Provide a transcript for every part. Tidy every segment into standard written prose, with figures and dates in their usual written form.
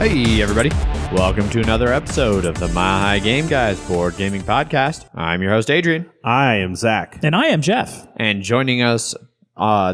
Hey everybody, welcome to another episode of the Mile High Game Guys board gaming podcast. I'm your host Adrian. I am Zach. And I am Jeff. And joining us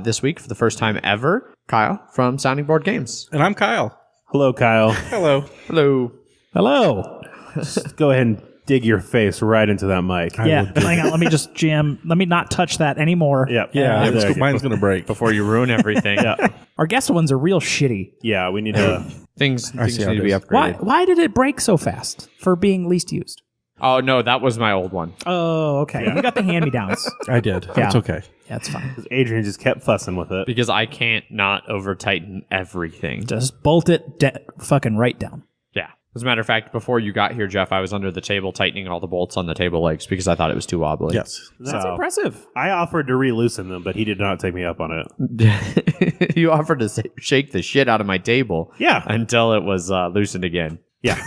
this week for the first time ever, Kyle from Sounding Board Games. And I'm Kyle. Hello, Kyle. Hello. Hello. Hello. Just go ahead and dig your face right into that mic. Yeah, hang on. Let me just jam. Let me not touch that anymore. Yep. Yeah, there you go. mine's going to break. Before you ruin everything. Yeah. Our guest ones are real shitty. Yeah, we need to... Things see need how to it be is. upgraded. Why did it break so fast for being least used? Oh no, that was my old one. Oh, okay. We got the hand-me-downs. I did. Yeah. It's okay. Yeah, it's fine. Adrian just kept fussing with it. Because I can't not over-tighten everything. Just bolt it fucking right down. Yeah. As a matter of fact, before you got here, Jeff, I was under the table tightening all the bolts on the table legs because I thought it was too wobbly. Yes. That's So, impressive. I offered to re-loosen them, but he did not take me up on it. You offered to shake the shit out of my table. Yeah. Until it was loosened again. Yeah.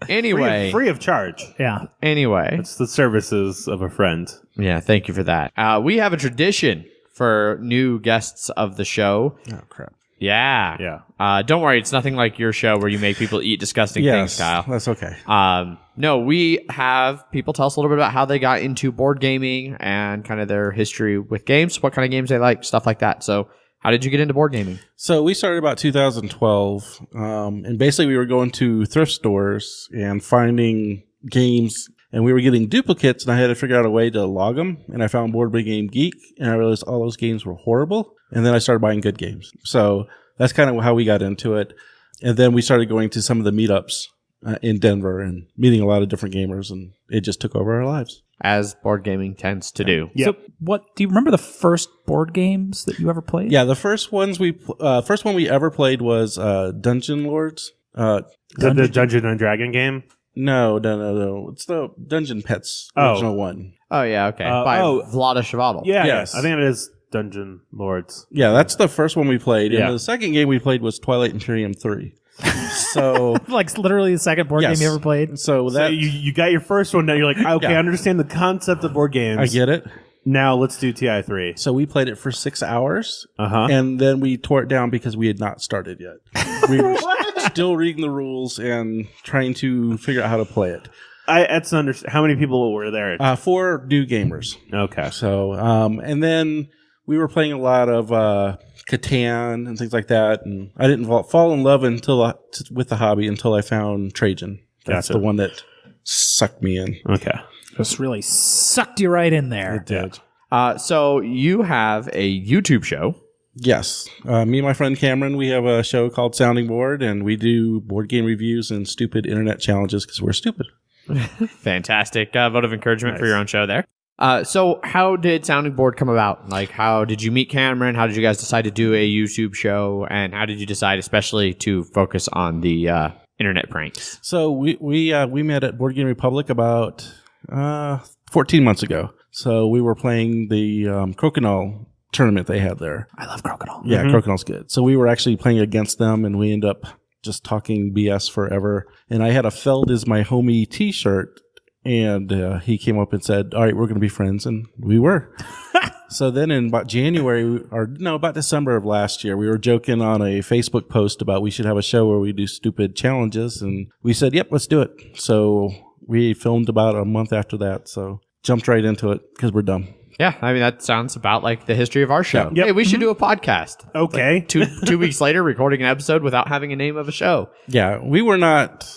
Anyway. Free of charge. Yeah. Anyway. It's the services of a friend. Yeah, thank you for that. We have a tradition for new guests of the show. Oh, crap. Yeah. Yeah. Don't worry, it's nothing like your show where you make people eat disgusting things, Yes, Kyle. that's okay. No, we have people tell us a little bit about how they got into board gaming and kind of their history with games, what kind of games they like, stuff like that. So how did you get into board gaming? So we started about 2012, and basically we were going to thrift stores and finding games, and we were getting duplicates, and I had to figure out a way to log them, and I found Board Game Geek, and I realized all those games were horrible, and then I started buying good games. So that's kind of how we got into it, and then we started going to some of the meetups in Denver and meeting a lot of different gamers, and it just took over our lives. As board gaming tends to do. Yeah. So, do you remember the first board games that you ever played? Yeah, the first one we ever played was Dungeon Lords. Is that the Dungeon and Dragon game? No. It's the Dungeon Pets Oh. original one. Oh, yeah, okay. By Vlada Chvátil. Yeah. Yes. I think it is Dungeon Lords. Yeah, that's the first one we played. Yeah. And the second game we played was Twilight Imperium 3. So, Like literally the second board Yes. game you ever played? so So that you got your first one down. You're like, okay, I Yeah. understand the concept of board games. I get it. Now let's do TI3. So we played it for 6 hours, Uh-huh. and then we tore it down because we had not started yet. We were still reading the rules and trying to figure out how to play it. That's how many people were there? 4 new gamers. Okay. So, and then we were playing a lot of Catan and things like that, and I didn't fall in love with the hobby until I found Trajan. That's Gotcha. the one that sucked me in. Okay. Just really sucked you right in there. It did. So you have a YouTube show. Yes. Me and my friend Cameron, we have a show called Sounding Board, and we do board game reviews and stupid internet challenges because we're stupid. Fantastic. Vote of encouragement for your own show there. So how did Sounding Board come about? Like, how did you meet Cameron? How did you guys decide to do a YouTube show? And how did you decide especially to focus on the internet pranks? So we met at Board Game Republic about 14 months ago. So we were playing the Crokinole tournament they had there. I love Crocodile. Yeah, Crokinol's good. So we were actually playing against them, and we ended up just talking BS forever. And I had a Feld is my homie t-shirt, and he came up and said, all right, we're going to be friends, and we were. So then in about about December of last year, we were joking on a Facebook post about we should have a show where we do stupid challenges, and we said, yep, let's do it. So we filmed about a month after that, so jumped right into it because we're dumb. Yeah, I mean, that sounds about like the history of our show. Yep. Hey, we should do a podcast. Okay. Two weeks later, recording an episode without having a name of a show. Yeah, we were not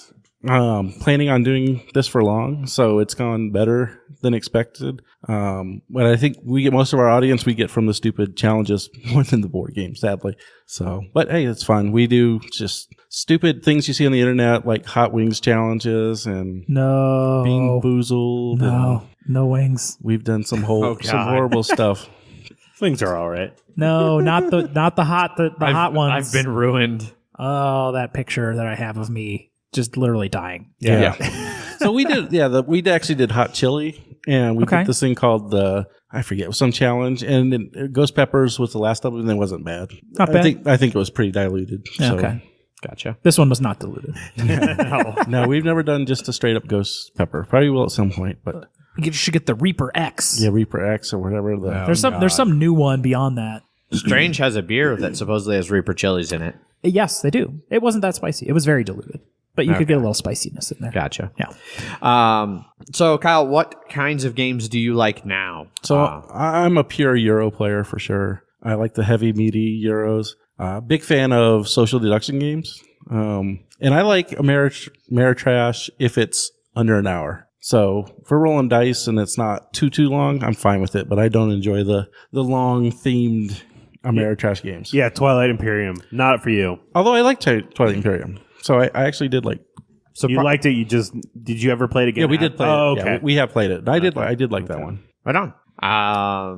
planning on doing this for long, so it's gone better than expected. But I think we get most of our audience we get from the stupid challenges more than the board game, sadly. So, but hey, it's fun. We do just stupid things you see on the internet, like hot wings challenges and No. bean boozled. No. No wings. We've done some God. horrible stuff. Things are all right. No, not the hot ones. I've been ruined. Oh, that picture that I have of me just literally dying. Yeah. So we did, we actually did hot chili, and we Okay. did this thing called I forget, it was some challenge, and then Ghost Peppers was the last of it, and it wasn't bad. Not bad. I think it was pretty diluted. So. Okay. Gotcha. This one was not diluted. No, we've never done just a straight up Ghost Pepper. Probably will at some point, but You should get the Reaper X. yeah, Reaper X or whatever. There's some new one beyond that. Strange has a beer that supposedly has Reaper chilies in it. Yes, they do. It wasn't that spicy. It was very diluted, but you could get a little spiciness in there. Gotcha. Yeah. So, Kyle, what kinds of games do you like now? So I'm a pure Euro player for sure. I like the heavy, meaty Euros. Big fan of social deduction games. And I like Ameritrash if it's under an hour. So if we're rolling dice and it's not too long, I'm fine with it. But I don't enjoy the long themed Ameritrash games. Yeah, Twilight Imperium. Not for you. Although I like Twilight Imperium. So I actually did like. So you liked it. Did you ever play it again? Yeah, we did play it. Oh, okay. Yeah, we have played it. I did like that one. Right on.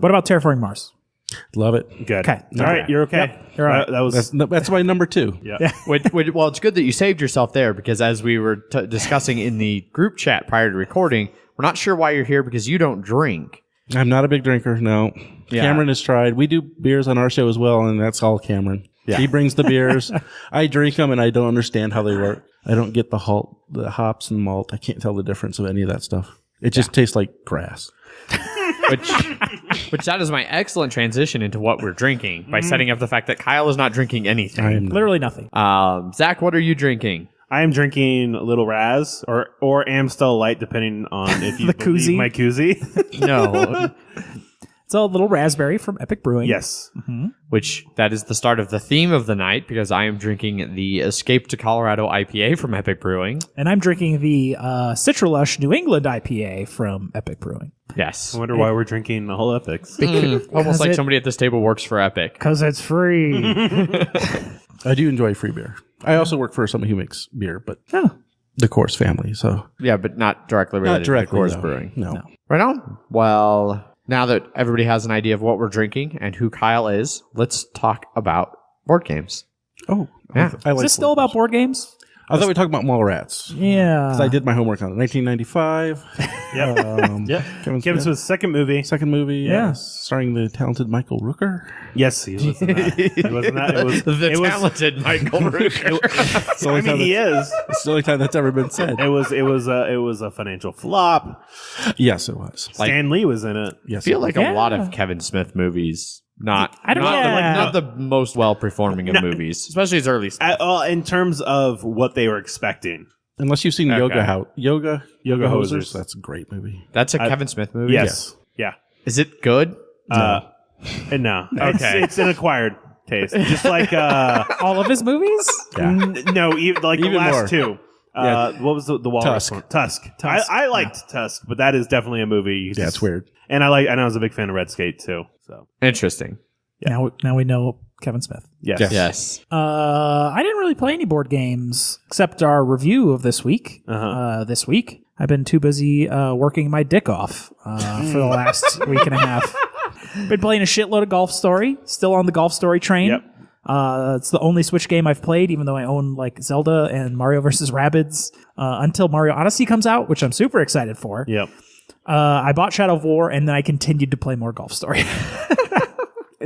What about Terraforming Mars? Love it. Good. Okay. All right, you're okay. Yep, you're all right. That was That's my number 2. yeah. Well, it's good that you saved yourself there because as we were discussing in the group chat prior to recording, we're not sure why you're here because you don't drink. I'm not a big drinker. No. Yeah. Cameron has tried. We do beers on our show as well, and that's all Cameron. Yeah. He brings the beers. I drink them, and I don't understand how they work. I don't get the hops and malt. I can't tell the difference of any of that stuff. It just tastes like grass. Which that is my excellent transition into what we're drinking by setting up the fact that Kyle is not drinking anything. I am not. Literally nothing. Zach, what are you drinking? I am drinking Little Raz or Amstel Light, depending on if you The believe koozie? my koozie. No. It's a little raspberry from Epic Brewing. Yes. Which that is the start of the theme of the night because I am drinking the Escape to Colorado IPA from Epic Brewing. And I'm drinking the Citrulush New England IPA from Epic Brewing. Yes. I wonder why we're drinking the whole Epics. Almost like it- somebody at this table works for Epic. Because it's free. I do enjoy free beer. I also work for somebody who makes beer, but Oh. the Course family. So Yeah, but not directly related not directly. to Coors no. Brewing. No. Right on. Well, now that everybody has an idea of what we're drinking and who Kyle is, let's talk about board games. Oh, Yeah. I Is like. this still about board games? I thought we talked about Mallrats. Yeah. 'Cause I did my homework on it. 1995. Yep. Yeah. Kevin Smith's second movie. Second movie. Yeah. Starring the talented Michael Rooker. Yes, he was in that. He was in that. It was The it was- talented Michael Rooker. I mean, he is. It's the only time that's ever been said. It was a financial flop. Yes, it was. Stan Lee was in it. Yes, I feel it like a lot of Kevin Smith movies. Not I don't- not, yeah. not the most well performing of movies, especially his early stuff. In terms of what they were expecting. was. Unless you've seen Okay. Yoga Hosers. Hosers. That's a great movie. That's a Kevin Smith movie. Yes. Yeah. Is it good? And no. Okay. It's an acquired taste. Just like all of his movies? no, like the Even last more. two. Yeah. What was the walrus Tusk. one? Tusk. I liked Tusk, but that is definitely a movie. Yeah, it's weird. And I was a big fan of Red Skate too. So Interesting. Now we know Kevin Smith. yes. Yes. Yes. I didn't really play any board games except our review of this week. This week, I've been too busy working my dick off for the last week and a half. Been playing a shitload of Golf Story. Still on the Golf Story train. Yep. It's the only Switch game I've played, even though I own like Zelda and Mario vs. Rabbids until Mario Odyssey comes out, which I'm super excited for. Yep. I bought Shadow of War, and then I continued to play more Golf Story.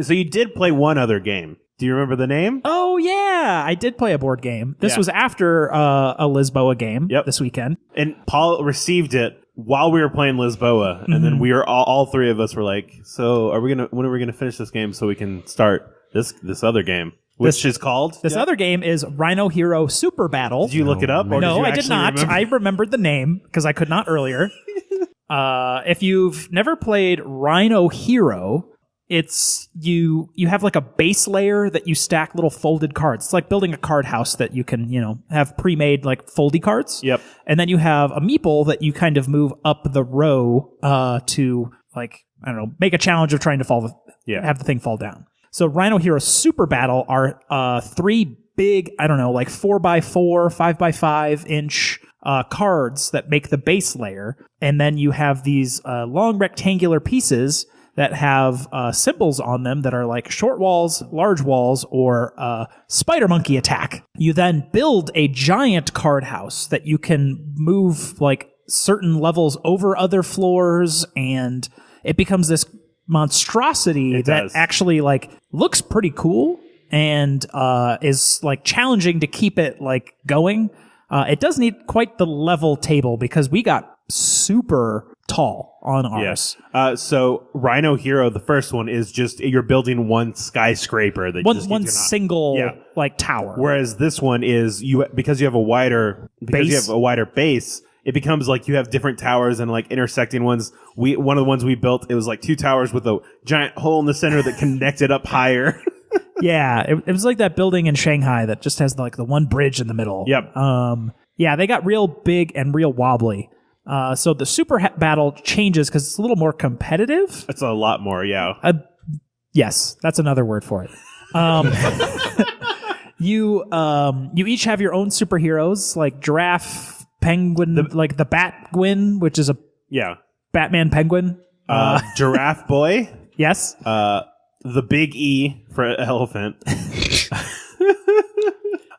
So you did play one other game. Do you remember the name? Oh, yeah. I did play a board game. This Yeah. was after a Lisboa game Yep. this weekend. And Paul received it while we were playing Lisboa, and then we were all three of us were like, "So when are we gonna finish this game so we can start this other game, which is called?" This other game is Rhino Hero Super Battle. Did you look it up? Or No, you I did actually not. remember? I remembered the name because I could not earlier. If you've never played Rhino Hero, it's you have like a base layer that you stack little folded cards. It's like building a card house that you can, have pre-made like foldy cards. Yep. And then you have a meeple that you kind of move up the row to like, I don't know, make a challenge of trying to have the thing fall down. So Rhino Hero Super Battle are 3 big, I don't know, like 4x4, 5x5 inch cards that make the base layer. And then you have these long rectangular pieces that have symbols on them that are like short walls, large walls, or spider monkey attack. You then build a giant card house that you can move like certain levels over other floors, and it becomes this monstrosity that does. actually like looks pretty cool and is like challenging to keep it like going. It does need quite the level table because we got super tall on ours. Yes. So Rhino Hero, the first one, is just you're building one skyscraper that One single like tower. Whereas this one is because you have a wider base. It becomes like you have different towers and like intersecting ones. One of the ones we built, it was like 2 towers with a giant hole in the center that connected up higher. Yeah, it was like that building in Shanghai that just has like the one bridge in the middle. Yep. Yeah, they got real big and real wobbly. So the super battle changes because it's a little more competitive. It's a lot more, yeah. Yes, that's another word for it. You each have your own superheroes, like Giraffe, Penguin, like the Batgwin, which is a Batman Penguin. Giraffe Boy. Yes. The Big E for elephant.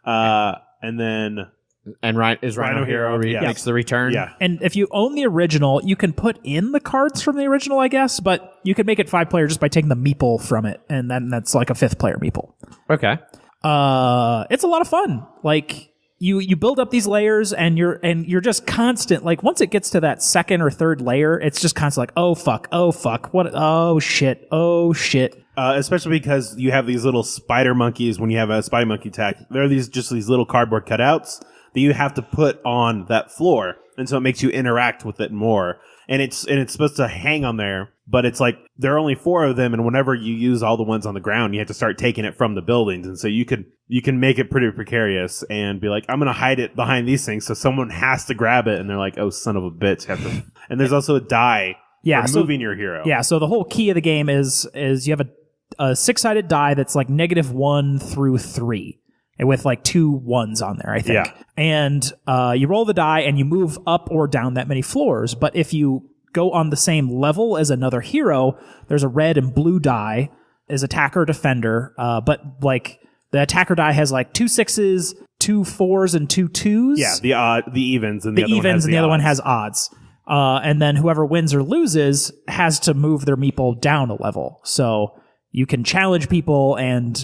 And then... And Rhino Hero makes the return? Yeah. And if you own the original, you can put in the cards from the original, I guess, but you can make it 5-player just by taking the meeple from it, and then that's like a 5th-player meeple. Okay. It's a lot of fun. Like you build up these layers, and you're just constant. Like once it gets to that 2nd or 3rd layer, it's just constant. Like oh fuck, what? Oh shit. Especially because you have these little spider monkeys when you have a spider monkey attack. There are these little cardboard cutouts that you have to put on that floor, and so it makes you interact with it more. And it's supposed to hang on there, but it's like there are only 4 of them, and whenever you use all the ones on the ground, you have to start taking it from the buildings, and so you can make it pretty precarious and be like, I'm gonna hide it behind these things, so someone has to grab it, and they're like, oh son of a bitch, and there's also a die for moving your hero. Yeah, so the whole key of the game is you have a 6-sided die that's like -1 through 3. And with like 2 1s on there, I think. Yeah. And you roll the die and you move up or down that many floors. But if you go on the same level as another hero, there's a red and blue die as attacker defender. But like the attacker die has like 2 6s, 2 4s, and 2 2s. Yeah, the evens, and the other one has odds. And then whoever wins or loses has to move their meeple down a level. So you can challenge people, and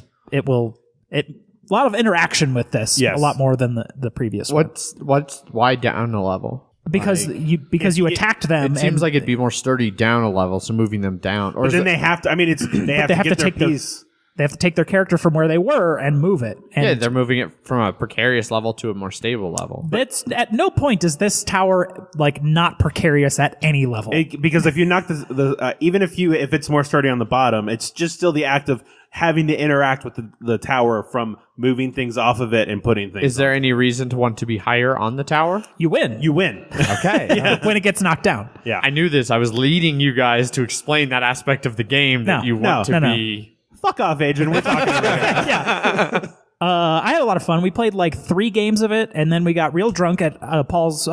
a lot of interaction with this. Yes. A lot more than the previous one. Why down a level? Because you attacked them. It seems like it'd be more sturdy down a level, so moving them down. Or but then they have to. I mean, they have to get their piece. They have to take their character from where they were and move it. And they're moving it from a precarious level to a more stable level. That's at no point is this tower like not precarious at any level. Because if you knock if it's more sturdy on the bottom, it's just still the act of having to interact with the tower from moving things off of it and putting things. Is there any reason to want to be higher on the tower? You win. Okay. When it gets knocked down. Yeah. I knew this. I was leading you guys to explain that aspect of the game that you want to be. Fuck off, Adrian. We're talking about it. Yeah. I had a lot of fun. We played like 3 games of it, and then we got real drunk at Paul's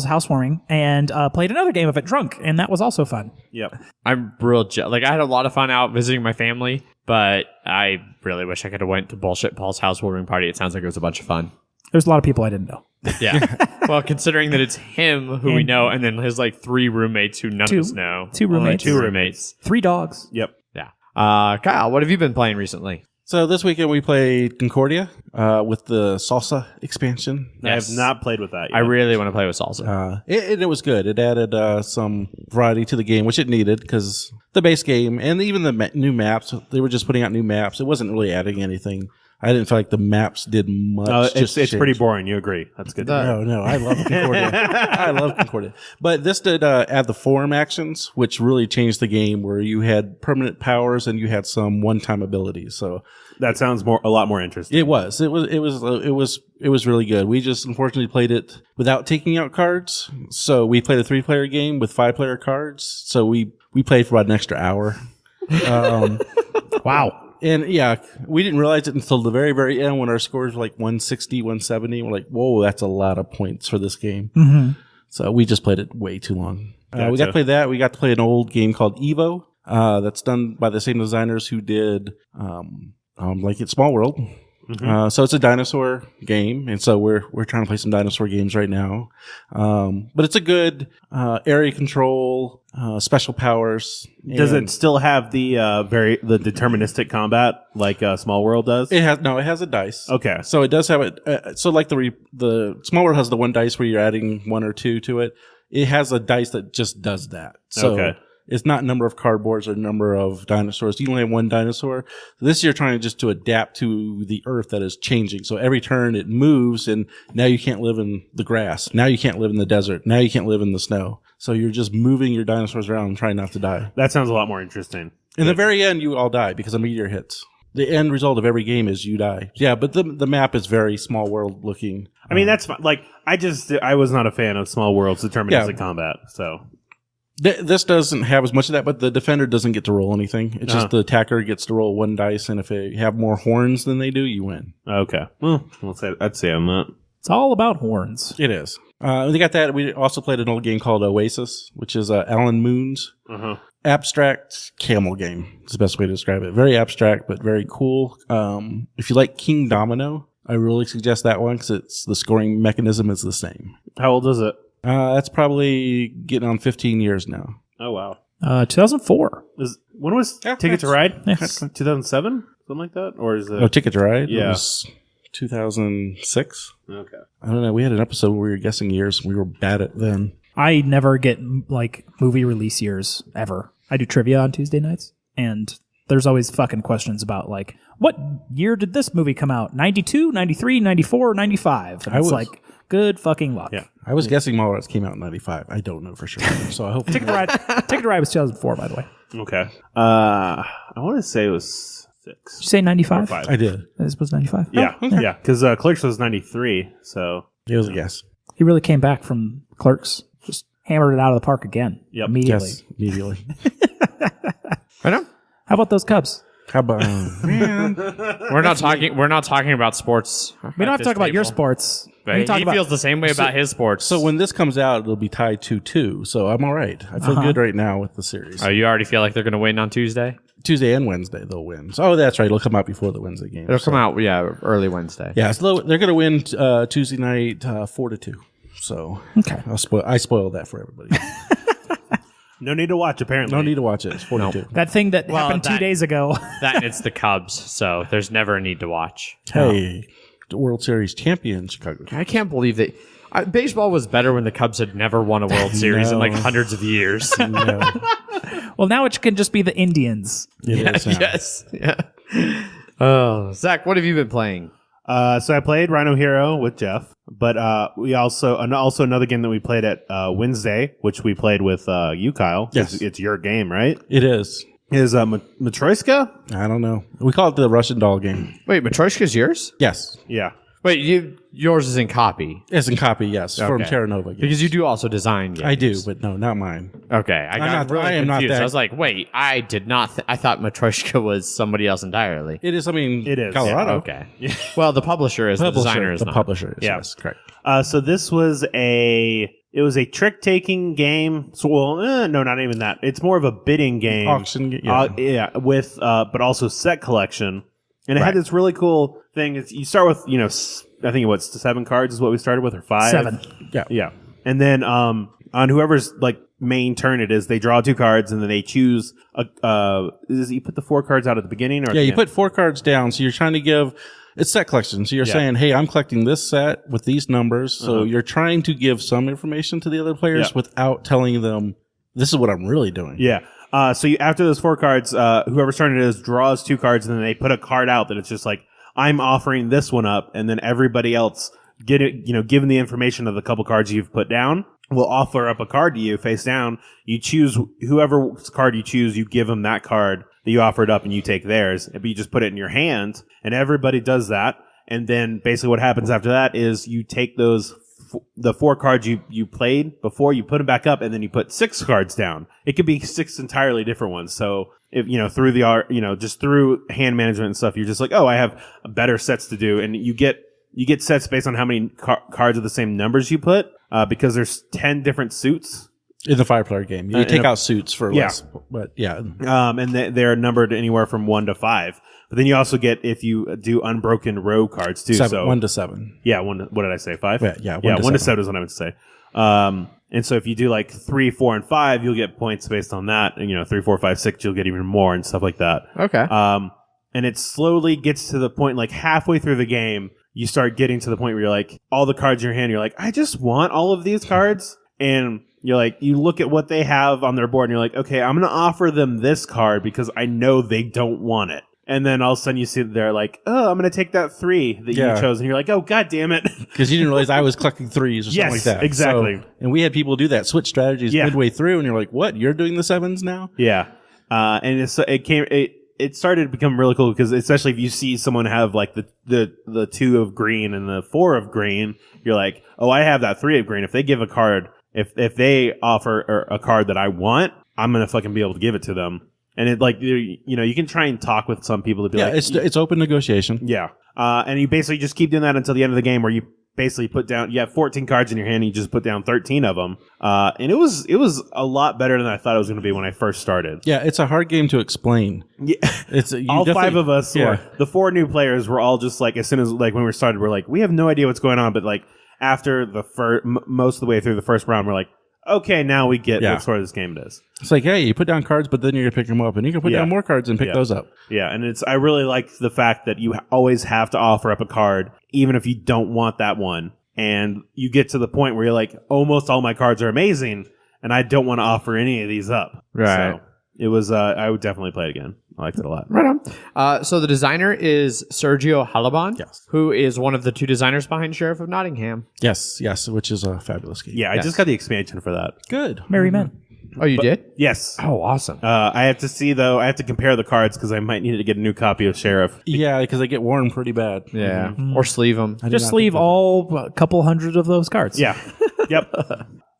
housewarming, and played another game of it drunk, and that was also fun. Yep. I'm real I had a lot of fun out visiting my family, but I really wish I could have went to Bullshit Paul's housewarming party. It sounds like it was a bunch of fun. There's a lot of people I didn't know. Yeah. Well, considering that it's him who we know, and then his like 3 roommates who none of us know. 2 roommates. 2 roommates. 3 dogs. Yep. Yeah. Kyle, what have you been playing recently? So this weekend we played Concordia with the Salsa expansion. Yes. I have not played with that yet. I really want to play with Salsa. It was good. It added some variety to the game, which it needed because the base game and even the new maps, they were just putting out new maps. It wasn't really adding anything. I didn't feel like the maps did much. It's pretty boring. You agree? That's good. No, I love Concordia. I love Concordia. But this did add the forum actions, which really changed the game, where you had permanent powers and you had some one-time abilities. So that sounds a lot more interesting. It was really good. We just unfortunately played it without taking out cards. So we played a 3-player game with 5-player cards. So we played for about an extra hour. Wow. And yeah, we didn't realize it until the very, very end when our scores were like 160, 170. We're like, whoa, that's a lot of points for this game. Mm-hmm. So we just played it way too long. Gotcha. We got to play that. We got to play an old game called Evo. That's done by the same designers who did like it's Small World. Mm-hmm. So it's a dinosaur game, and so we're trying to play some dinosaur games right now. But it's a good area control, special powers. Does it still have the deterministic combat like Small World does? It has a dice. Okay, so it does have it. So like the Small World has the 1 dice where you're adding 1 or 2 to it. it has a dice that just does that. So it's not number of cardboards or number of dinosaurs. You only have one dinosaur. This you're trying just to adapt to the earth that is changing. So every turn it moves, and now you can't live in the grass. Now you can't live in the desert. Now you can't live in the snow. So you're just moving your dinosaurs around and trying not to die. That sounds a lot more interesting. In the very end, you all die because a meteor hits. The end result of every game is you die. Yeah, but the map is very small world looking. I mean, that's fine. Like, I was not a fan of small worlds deterministic combat, so... This doesn't have as much of that, but the defender doesn't get to roll anything. It's just the attacker gets to roll one dice, and if they have more horns than they do, you win. Okay. Well, I'd say I'm not. It's all about horns. It is. We got that. We also played an old game called Oasis, which is Alan Moon's abstract camel game. It's the best way to describe it. Very abstract, but very cool. If you like King Domino, I really suggest that one because the scoring mechanism is the same. How old is it? That's probably getting on 15 years now. Oh, wow. 2004. When was Ticket to Ride? 2007? Something like that? Or is it? Oh, Ticket to Ride? Yeah. It was 2006. Okay. I don't know. We had an episode where we were guessing years. We were bad at then. I never get like movie release years ever. I do trivia on Tuesday nights, and there's always fucking questions about like, what year did this movie come out? 92, 93, 94, 95? And it's like, good fucking luck. Yeah. I was guessing Mallrats came out in 95. I don't know for sure. So I hope Ticket to Ride was 2004, by the way. Okay. I want to say it was 6. Did you say 95? I did. This was 95? Yeah. Oh, okay. Yeah. Because Clerks was 93. So it was a guess. He really came back from Clerks. Just hammered it out of the park again. Yep. Immediately. Yes, immediately. I know. How about those Cubs? How about man? We're not talking about sports. We don't have to talk about your sports. But he feels the same way about his sports. So when this comes out, it'll be tied 2-2. So I'm all right. I feel good right now with the series. Oh, you already feel like they're going to win on Tuesday? Tuesday and Wednesday they'll win. So, that's right. It'll come out before the Wednesday game. It'll come out, early Wednesday. Yeah, so they're going to win Tuesday night 4-2. So okay, I spoiled that for everybody. No need to watch, apparently. No need to watch it. It's 4-2. that thing that happened 2 days ago. That it's the Cubs, so there's never a need to watch. Hey, the World Series champion, Chicago. I can't believe that. Baseball was better when the Cubs had never won a World Series in like hundreds of years. No. Well, now it can just be the Indians. It is now. Yes. Yeah. Oh, Zach, what have you been playing? So I played Rhino Hero with Jeff, but we also another game that we played at Wednesday, which we played with you, Kyle. Yes. It's your game, right? It is. Is Matryoshka? I don't know. We call it the Russian doll game. Wait, Matryoshka's yours? Yes. Yeah. Wait, yours is in copy. It's in copy, yes, from Okay. Terra Nova. Games. Because you do also design games. I do, but no, not mine. Okay, I got really I am not confused. that- I was like, wait, I did not. I thought Matryoshka was somebody else entirely. It is, I mean, It is. Colorado. Okay. Well, the publisher is. The designer is the not. publisher is, Yeah. yes, correct. So this was a trick-taking game. So, well, no, not even that. It's more of a bidding game. Auction, yeah. With but also set collection. And it had this really cool thing. Is you start with, I think it was 7 cards is what we started with, or 5. 7. Yeah. Yeah. And then on whoever's like main turn it is, they draw 2 cards and then they choose you put the 4 cards out at the beginning, or at Yeah, the you end? put 4 cards down, so you're trying to give. It's set collection. So you're saying, hey, I'm collecting this set with these numbers. So you're trying to give some information to the other players without telling them, this is what I'm really doing. Yeah. So after those 4 cards, whoever's turn it is draws 2 cards, and then they put a card out that it's just like, I'm offering this one up, and then everybody else given the information of the couple cards you've put down, will offer up a card to you face down. You choose whoever card you choose, you give them that card that you offered up, and you take theirs. But you just put it in your hand, and everybody does that. And then basically what happens after that is you take those the 4 cards you played before, you put them back up, and then you put 6 cards down. It could be 6 entirely different ones. So if through the art, just through hand management and stuff, you're just like, oh, I have better sets to do, and you get sets based on how many cards of the same numbers you put, because there's 10 different suits In the 5-player game. You take out suits for less. But yeah. and they're numbered anywhere from 1 to 5. But then you also get, if you do unbroken row cards too. 1 to 7. Yeah, what did I say? 5? Yeah, 1 to 7 is what I meant to say. And so if you do like 3, 4, and 5, you'll get points based on that. And 3, 4, 5, 6, you'll get even more and stuff like that. Okay. And it slowly gets to the point, like halfway through the game, you start getting to the point where you're like, all the cards in your hand, you're like, I just want all of these cards. And You're like, you look at what they have on their board and you're like, okay, I'm going to offer them this card because I know they don't want it. And then all of a sudden you see they're like, oh, I'm going to take that 3 that you chose. And you're like, oh, God damn it. Because you didn't realize I was collecting 3s or something like that. Exactly. So, and we had people do that, switch strategies midway through. And you're like, what? You're doing the 7s now? Yeah. And it started to become really cool because especially if you see someone have like the 2 of green and the 4 of green, you're like, oh, I have that 3 of green. If they give a card, if they offer a card that I want, I'm going to fucking be able to give it to them. And it like, you know, you can try and talk with some people to be like, it's open negotiation. Yeah. And you basically just keep doing that until the end of the game where you basically put down, you have 14 cards in your hand and you just put down 13 of them. And it was a lot better than I thought it was going to be when I first started. Yeah. It's a hard game to explain. Yeah. All 5 of us, the 4 new players were all just like, as soon as like when we started, we're like, we have no idea what's going on. But like after the most of the way through the first round, we're like, okay, now we get what sort of this game is. It's like, hey, you put down cards, but then you're going to pick them up, and you can put down more cards and pick those up. Yeah, and I really like the fact that you always have to offer up a card, even if you don't want that one. And you get to the point where you're like, almost all my cards are amazing, and I don't want to offer any of these up. Right. So it was, I would definitely play it again. I liked it a lot. Right on. So the designer is Sergio Halaban, who is one of the 2 designers behind Sheriff of Nottingham. Yes, which is a fabulous game. Yeah, I just got the expansion for that. Good. Merry Men. Oh, you did? Yes. Oh, awesome. I have to see, though, I have to compare the cards because I might need to get a new copy of Sheriff. Yeah, because they get worn pretty bad. Yeah. Or sleeve them. Just sleeve a couple hundred of those cards. Yeah. Yep.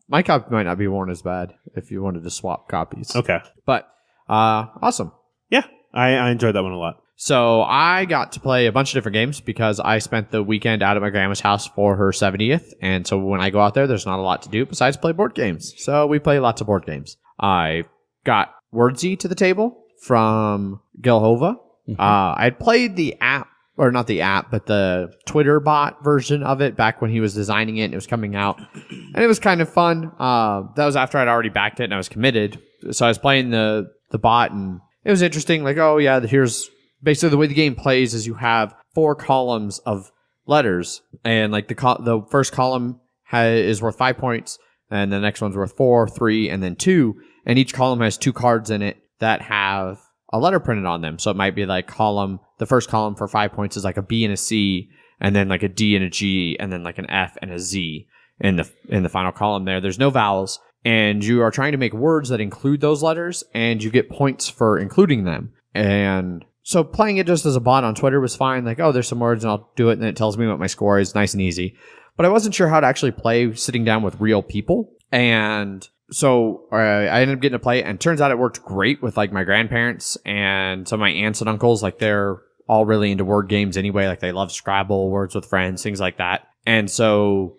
My copy might not be worn as bad if you wanted to swap copies. Okay. But awesome. Yeah. I enjoyed that one a lot. So I got to play a bunch of different games because I spent the weekend out at my grandma's house for her 70th. And so when I go out there, there's not a lot to do besides play board games. So we play lots of board games. I got Wordsy to the table from Gilhova. I had played the app, or not the app, but the Twitter bot version of it back when he was designing it and it was coming out. And it was kind of fun. That was after I'd already backed it and I was committed. So I was playing the bot and it was interesting. Like, oh yeah, here's basically the way the game plays is you have 4 columns of letters, and like the first column is worth 5 points, and the next one's worth 4, 3, and then 2. And each column has 2 cards in it that have a letter printed on them. So it might be like the first column for 5 points is like a B and a C, and then like a D and a G, and then like an F and a Z in the final column there. There's no vowels. And you are trying to make words that include those letters, and you get points for including them. And so playing it just as a bot on Twitter was fine. Like, oh, there's some words, and I'll do it, and then it tells me what my score is. Nice and easy. But I wasn't sure how to actually play sitting down with real people. And so I ended up getting to play it, and it turns out it worked great with like my grandparents and some of my aunts and uncles. Like, they're all really into word games anyway. Like, they love Scrabble, Words with Friends, things like that. And so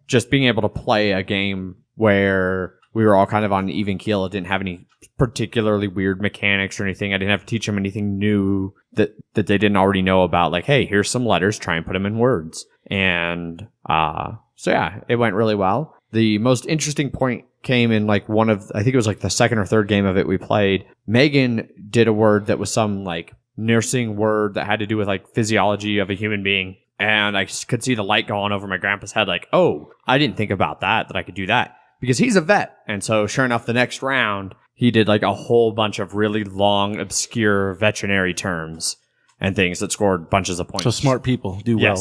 just being able to play a game where we were all kind of on an even keel. It didn't have any particularly weird mechanics or anything. I didn't have to teach them anything new that they didn't already know about. Like, hey, here's some letters, try and put them in words. And so yeah, it went really well. The most interesting point came in like I think it was like the second or third game of it we played. Megan did a word that was some like nursing word that had to do with like physiology of a human being. And I could see the light go on over my grandpa's head like, oh, I didn't think about that I could do that. Because he's a vet. And so sure enough, the next round, he did like a whole bunch of really long, obscure veterinary terms and things that scored bunches of points. So smart people do well.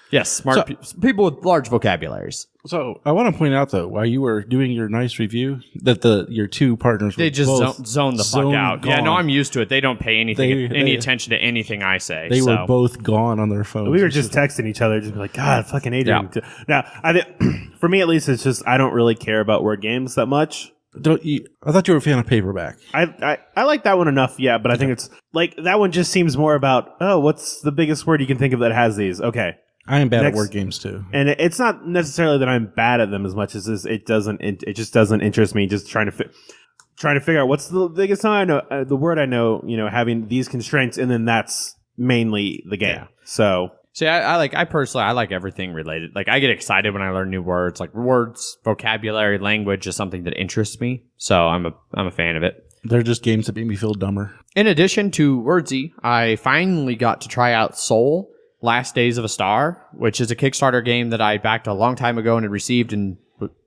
Yes, smart people with large vocabularies. So I want to point out, though, while you were doing your nice review, that your 2 partners were they just zoned the fuck out. Gone. Yeah, no, I'm used to it. They don't pay any attention to anything I say. They were both gone on their phones. We were just texting each other, just like, God, fucking Adrian. Yeah. Now, for me at least, it's just I don't really care about word games that much. I thought you were a fan of paperback. I like that one enough, yeah, but I think it's like that one just seems more about, oh, what's the biggest word you can think of that has these? Okay. I am bad at word games too, and it's not necessarily that I'm bad at them as much as it just doesn't interest me. Just trying to figure out what's the biggest time I know, the word I know, having these constraints, and then that's mainly the game. Yeah. So see, I personally like everything related. Like, I get excited when I learn new words. Like, words, vocabulary, language is something that interests me. So I'm a fan of it. They're just games that make me feel dumber. In addition to Wordsy, I finally got to try out Soul. Last Days of a Star, which is a Kickstarter game that I backed a long time ago and had received and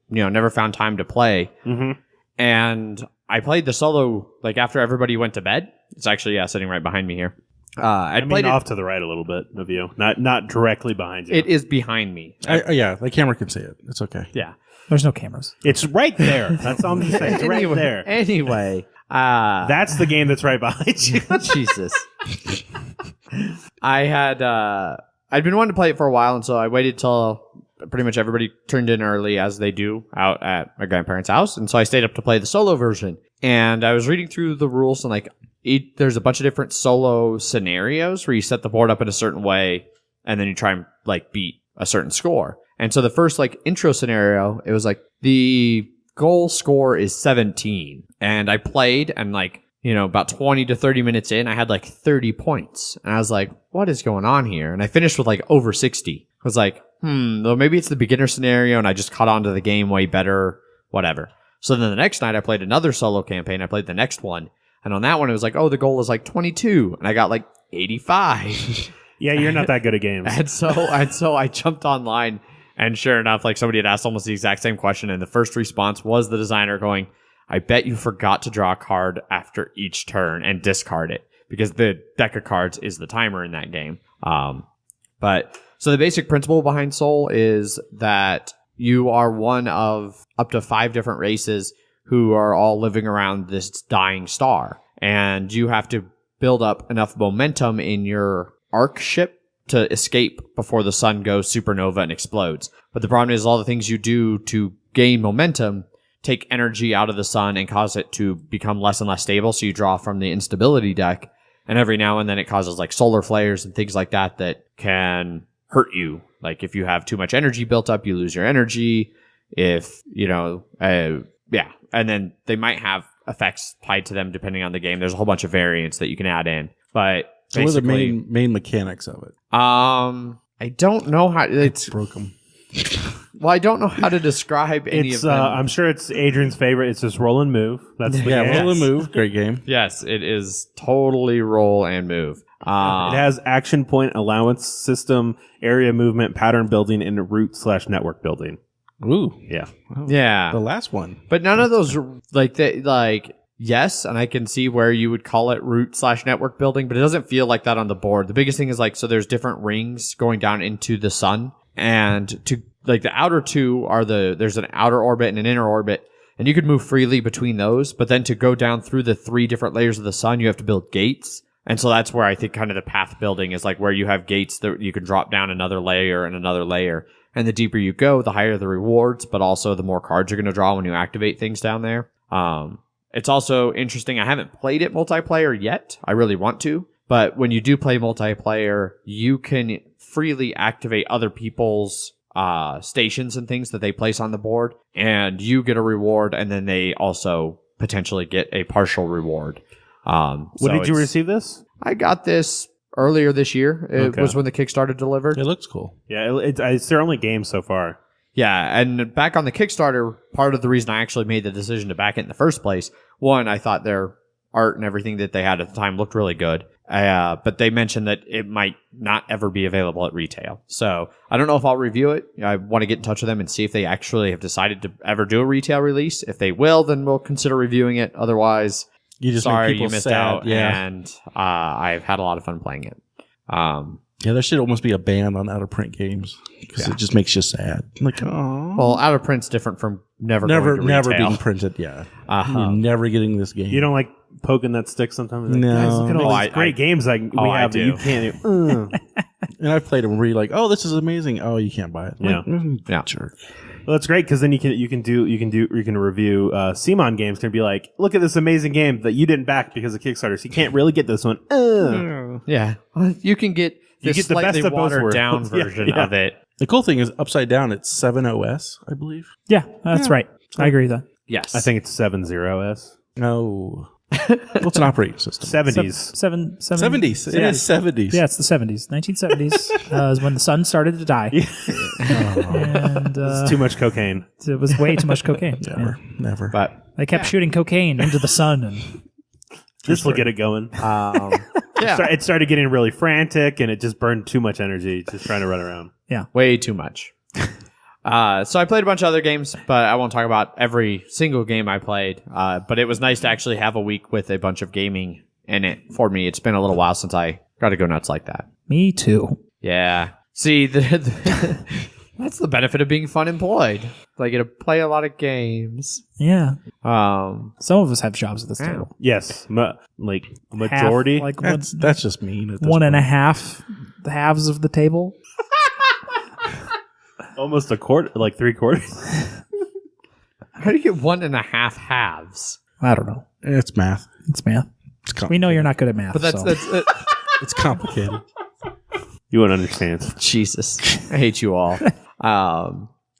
never found time to play. Mm-hmm. And I played the solo like after everybody went to bed. It's actually sitting right behind me here. I played off to the right a little bit of you, not directly behind you. It is behind me. Yeah, the camera can see it. It's okay. Yeah. There's no cameras. It's right there. That's all I'm just saying. It's right there. Anyway, that's the game that's right behind you. Jesus. I'd been wanting to play it for a while, and so I waited till pretty much everybody turned in early, as they do out at my grandparents' house, and so I stayed up to play the solo version. And I was reading through the rules, and like there's a bunch of different solo scenarios where you set the board up in a certain way, and then you try and like beat a certain score. And so the first like intro scenario, it was like the goal score is 17. And I played and like, about 20 to 30 minutes in, I had like 30 points. And I was like, what is going on here? And I finished with like over 60. I was like, well, maybe it's the beginner scenario and I just caught on to the game way better, whatever. So then the next night I played another solo campaign. I played the next one. And on that one, it was like, the goal is like 22. And I got like 85. Yeah, you're not that good at games. And so I jumped online. And sure enough, like somebody had asked almost the exact same question, and the first response was the designer going, I bet you forgot to draw a card after each turn and discard it, because the deck of cards is the timer in that game. But so the basic principle behind Soul is that you are one of up to 5 different races who are all living around this dying star. And you have to build up enough momentum in your arc ship to escape before the sun goes supernova and explodes. But the problem is all the things you do to gain momentum take energy out of the sun and cause it to become less and less stable. So you draw from the instability deck, and every now and then it causes like solar flares and things like that that can hurt you. Like if you have too much energy built up, you lose your energy. If, and then they might have effects tied to them depending on the game. There's a whole bunch of variants that you can add in, but what are the main mechanics of it? I don't know how it's broke them. Well, I don't know how to describe any of them. I'm sure it's Adrian's favorite. It's just roll and move. That's the game. Roll and move. Great game. Yes, it is totally roll and move. It has action point allowance system, area movement, pattern building, and route/network building. Ooh, yeah, yeah. The last one, but none of those yes, and I can see where you would call it route/network building, but it doesn't feel like that on the board. The biggest thing is so there's different rings going down into the sun, and to the outer two are there's an outer orbit and an inner orbit, and you could move freely between those, but then to go down through the 3 different layers of the sun, you have to build gates. And so that's where I think kind of the path building is where you have gates that you can drop down another layer and another layer. And the deeper you go, the higher the rewards, but also the more cards you're going to draw when you activate things down there. It's also interesting. I haven't played it multiplayer yet. I really want to. But when you do play multiplayer, you can freely activate other people's stations and things that they place on the board. And you get a reward, and then they also potentially get a partial reward. When did you receive this? I got this earlier this year. It was when the Kickstarter delivered. It looks cool. Yeah, it's their only game so far. Yeah, and back on the Kickstarter, part of the reason I actually made the decision to back it in the first place, one, I thought their art and everything that they had at the time looked really good. But they mentioned that it might not ever be available at retail. So I don't know if I'll review it. I want to get in touch with them and see if they actually have decided to ever do a retail release. If they will, then we'll consider reviewing it. Otherwise, sorry you missed out. Yeah. And I've had a lot of fun playing it. There should almost be a ban on out-of-print games because it just makes you sad. Oh, well, out-of-print's different from never being printed. Yeah, you're never getting this game. You don't like poking that stick sometimes? No. Guys, look at all these great games we have that you can't. And I've played them where you're like, oh, this is amazing. Oh, you can't buy it. Sure. Well, that's great because then you can review CMON games. Can be like, look at this amazing game that you didn't back because of Kickstarter. So you can't really get this one. Yeah, you can get this slightly the best of both watered down version of it. The cool thing is upside down. It's 7OS, I believe. Yeah, that's right. I agree with that. Yes, I think it's 70S. No. What's an operating system? 70s. 70s. It is 70s. Yeah, it's the 70s. 1970s is when the sun started to die. And it's too much cocaine. It was way too much cocaine. Never. But they kept shooting cocaine into the sun. And this will get it going. It started getting really frantic, and it just burned too much energy just trying to run around. Yeah. Way too much. So I played a bunch of other games, but I won't talk about every single game I played. But it was nice to actually have a week with a bunch of gaming in it for me. It's been a little while since I got to go nuts like that. Me too. Yeah. See, that's the benefit of being fun employed. I get to play a lot of games. Yeah. Um, Some of us have jobs at this Yeah. table. Yes, like majority. Half, like That's just mean. At this one and a point. half the halves of the table. Almost a quarter, like 3/4. how do you get 1.5 halves? I don't know. It's math. It's math. It's We know you're not good at math. But that's so. It's complicated. You won't understand. Jesus. I hate you all.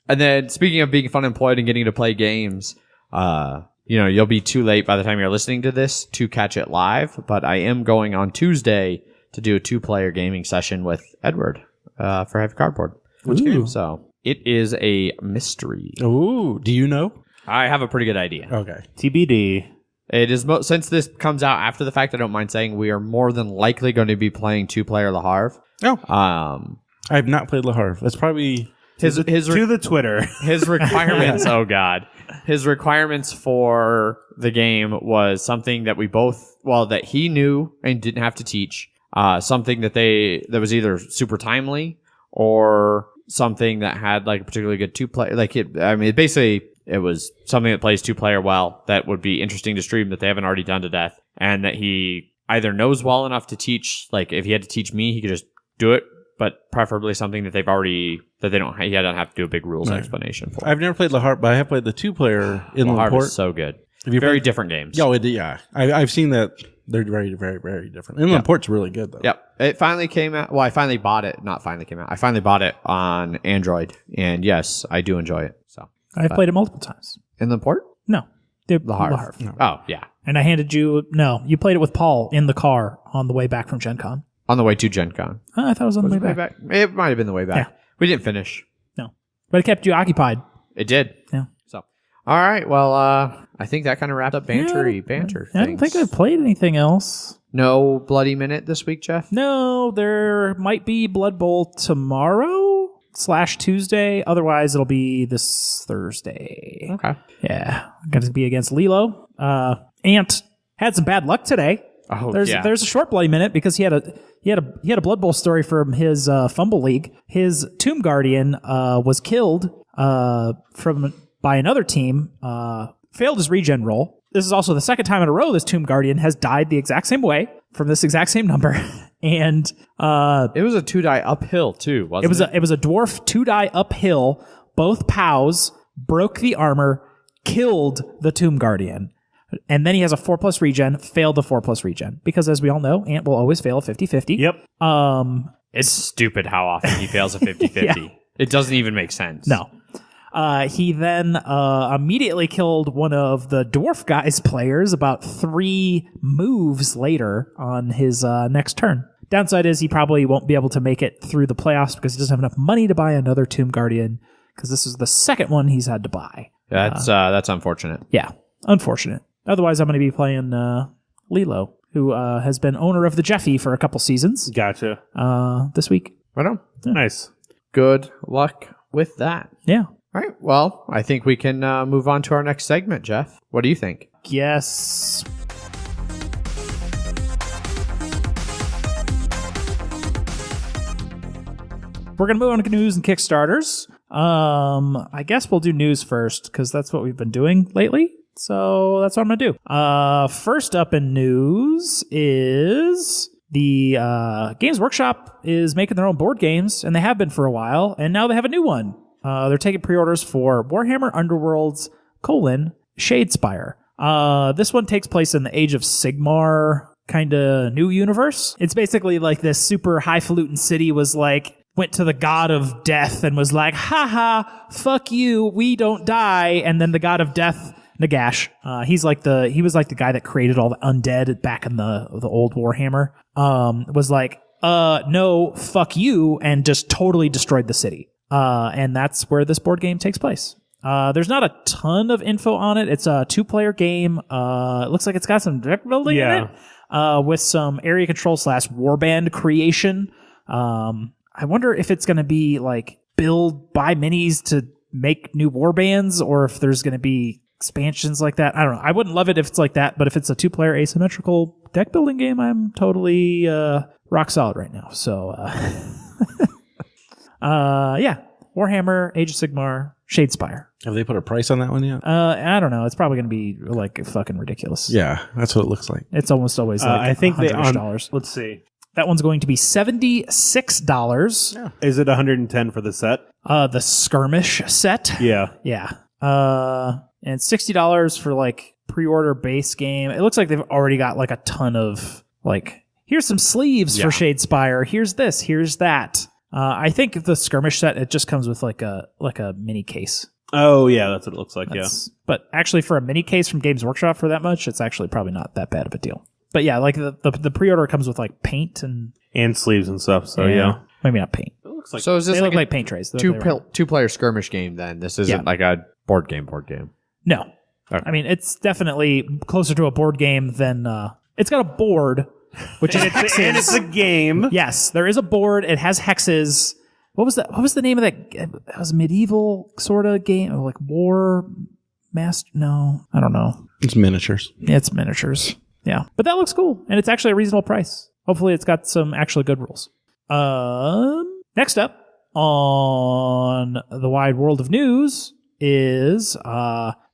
And then speaking of being fun employed and getting to play games, you'll be too late by the time you're listening to this to catch it live. But I am going on Tuesday to do a 2-player gaming session with Edward for Heavy Cardboard. Which game? So it is a mystery. Ooh, do you know? I have a pretty good idea. Okay. TBD. It is since this comes out after the fact, I don't mind saying we are more than likely going to be playing 2-player Le Havre. Oh, I have not played Le Havre. That's probably his To the Twitter. his requirements. Oh God, his requirements for the game was something that that he knew and didn't have to teach. Something that was either super timely or something that had like a particularly good 2-player. It was something that plays 2-player well, that would be interesting to stream, that they haven't already done to death, and that he either knows well enough to teach. Like if he had to teach me, he could just do it, but preferably something that he don't have to do a big rules explanation for. I've never played Le Havre, but I have played the 2-player in Le Havre Laporte. is so good. Have you Very played- different games. Yeah. I've seen that. They're very, very, very different. And Laporte's really good, though. Yep. It finally came out. Well, I finally bought it. Not finally came out. I finally bought it on Android. And yes, I do enjoy it. So I've played it multiple times. in the port? No. The Le Havre. Le Havre. No. Oh, yeah. And I handed you... No, you played it with Paul in the car on the way back from Gen Con. On the way to Gen Con. I thought it was on the way Way back. back. It might have been the way back. Yeah. We didn't finish. No. But it kept you occupied. It did. Yeah. So, all right. Well, I think that kind of wrapped up banter I don't things. think I've played anything else. No Bloody Minute this week, Jeff? No, there might be Blood Bowl tomorrow/Tuesday. Otherwise, it'll be this Thursday. Okay. Yeah. Going to be against Lilo. Ant had some bad luck today. Oh, There's a short Bloody Minute because he had a Blood Bowl story from his Fumble League. His Tomb Guardian was killed by another team. Failed his regen roll. This is also the second time in a row this Tomb Guardian has died the exact same way from this exact same number. And it was a 2-die uphill too, wasn't it? it was a dwarf 2-die uphill. Both POWs broke the armor, killed the Tomb Guardian. And then he has a 4+ regen, failed the 4+ regen. Because as we all know, Ant will always fail a 50-50. Yep. It's stupid how often he fails a 50-50. Yeah. It doesn't even make sense. No. He then immediately killed one of the Dwarf Guy's players about 3 moves later on his next turn. Downside is he probably won't be able to make it through the playoffs because he doesn't have enough money to buy another Tomb Guardian because this is the second one he's had to buy. That's unfortunate. Yeah, unfortunate. Otherwise, I'm going to be playing Lilo, who has been owner of the Jeffy for a couple seasons Gotcha. this week. Right on. Nice. Good luck with that. Yeah. All right. Well, I think we can move on to our next segment, Jeff. What do you think? Yes. We're going to move on to news and Kickstarters. I guess we'll do news first because that's what we've been doing lately. So that's what I'm going to do. First up in news is the Games Workshop is making their own board games, and they have been for a while, and now they have a new one. They're taking pre-orders for Warhammer Underworlds, Shadespire. This one takes place in the Age of Sigmar kind of new universe. It's basically like this super highfalutin city went to the god of death and was like, haha, fuck you, we don't die. And then the god of death, Nagash, he was like the guy that created all the undead back in the old Warhammer, was like, no, fuck you, and just totally destroyed the city. And that's where this board game takes place. There's not a ton of info on it. It's a 2-player game. It looks like it's got some deck building in it, with some area control / warband creation. I wonder if it's going to be like build, buy minis to make new war bands or if there's going to be expansions like that. I don't know. I wouldn't love it if it's like that, but if it's a 2-player asymmetrical deck building game, I'm totally rock solid right now. So, yeah. Warhammer, Age of Sigmar, Shadespire. Have they put a price on that one yet? I don't know. It's probably going to be like fucking ridiculous. Yeah, that's what it looks like. It's almost always like I think they $100. Let's see. That one's going to be $76. Yeah. Is it 110 for the set? The skirmish set. Yeah. Yeah. And $60 for like pre-order base game. It looks like they've already got like a ton of like, here's some sleeves for Shadespire. Here's this. Here's that. I think the skirmish set, it just comes with like a mini case. Oh yeah, that's what it looks like. But actually, for a mini case from Games Workshop for that much, it's actually probably not that bad of a deal. But yeah, like the pre-order comes with like paint and sleeves and stuff. So yeah. Maybe not paint. It looks like So is this They like look like paint trays. two-player skirmish game then? This isn't like a board game. No. Okay. I mean, it's definitely closer to a board game than it's got a board, which is hexes. and it's a game. Yes, there is a board. It has hexes. What was the name of that? It was a medieval sort of game, or like War Master. No, I don't know. It's miniatures. Yeah, it's miniatures. Yeah, but that looks cool, and it's actually a reasonable price. Hopefully, it's got some actually good rules. Next up on the wide world of news is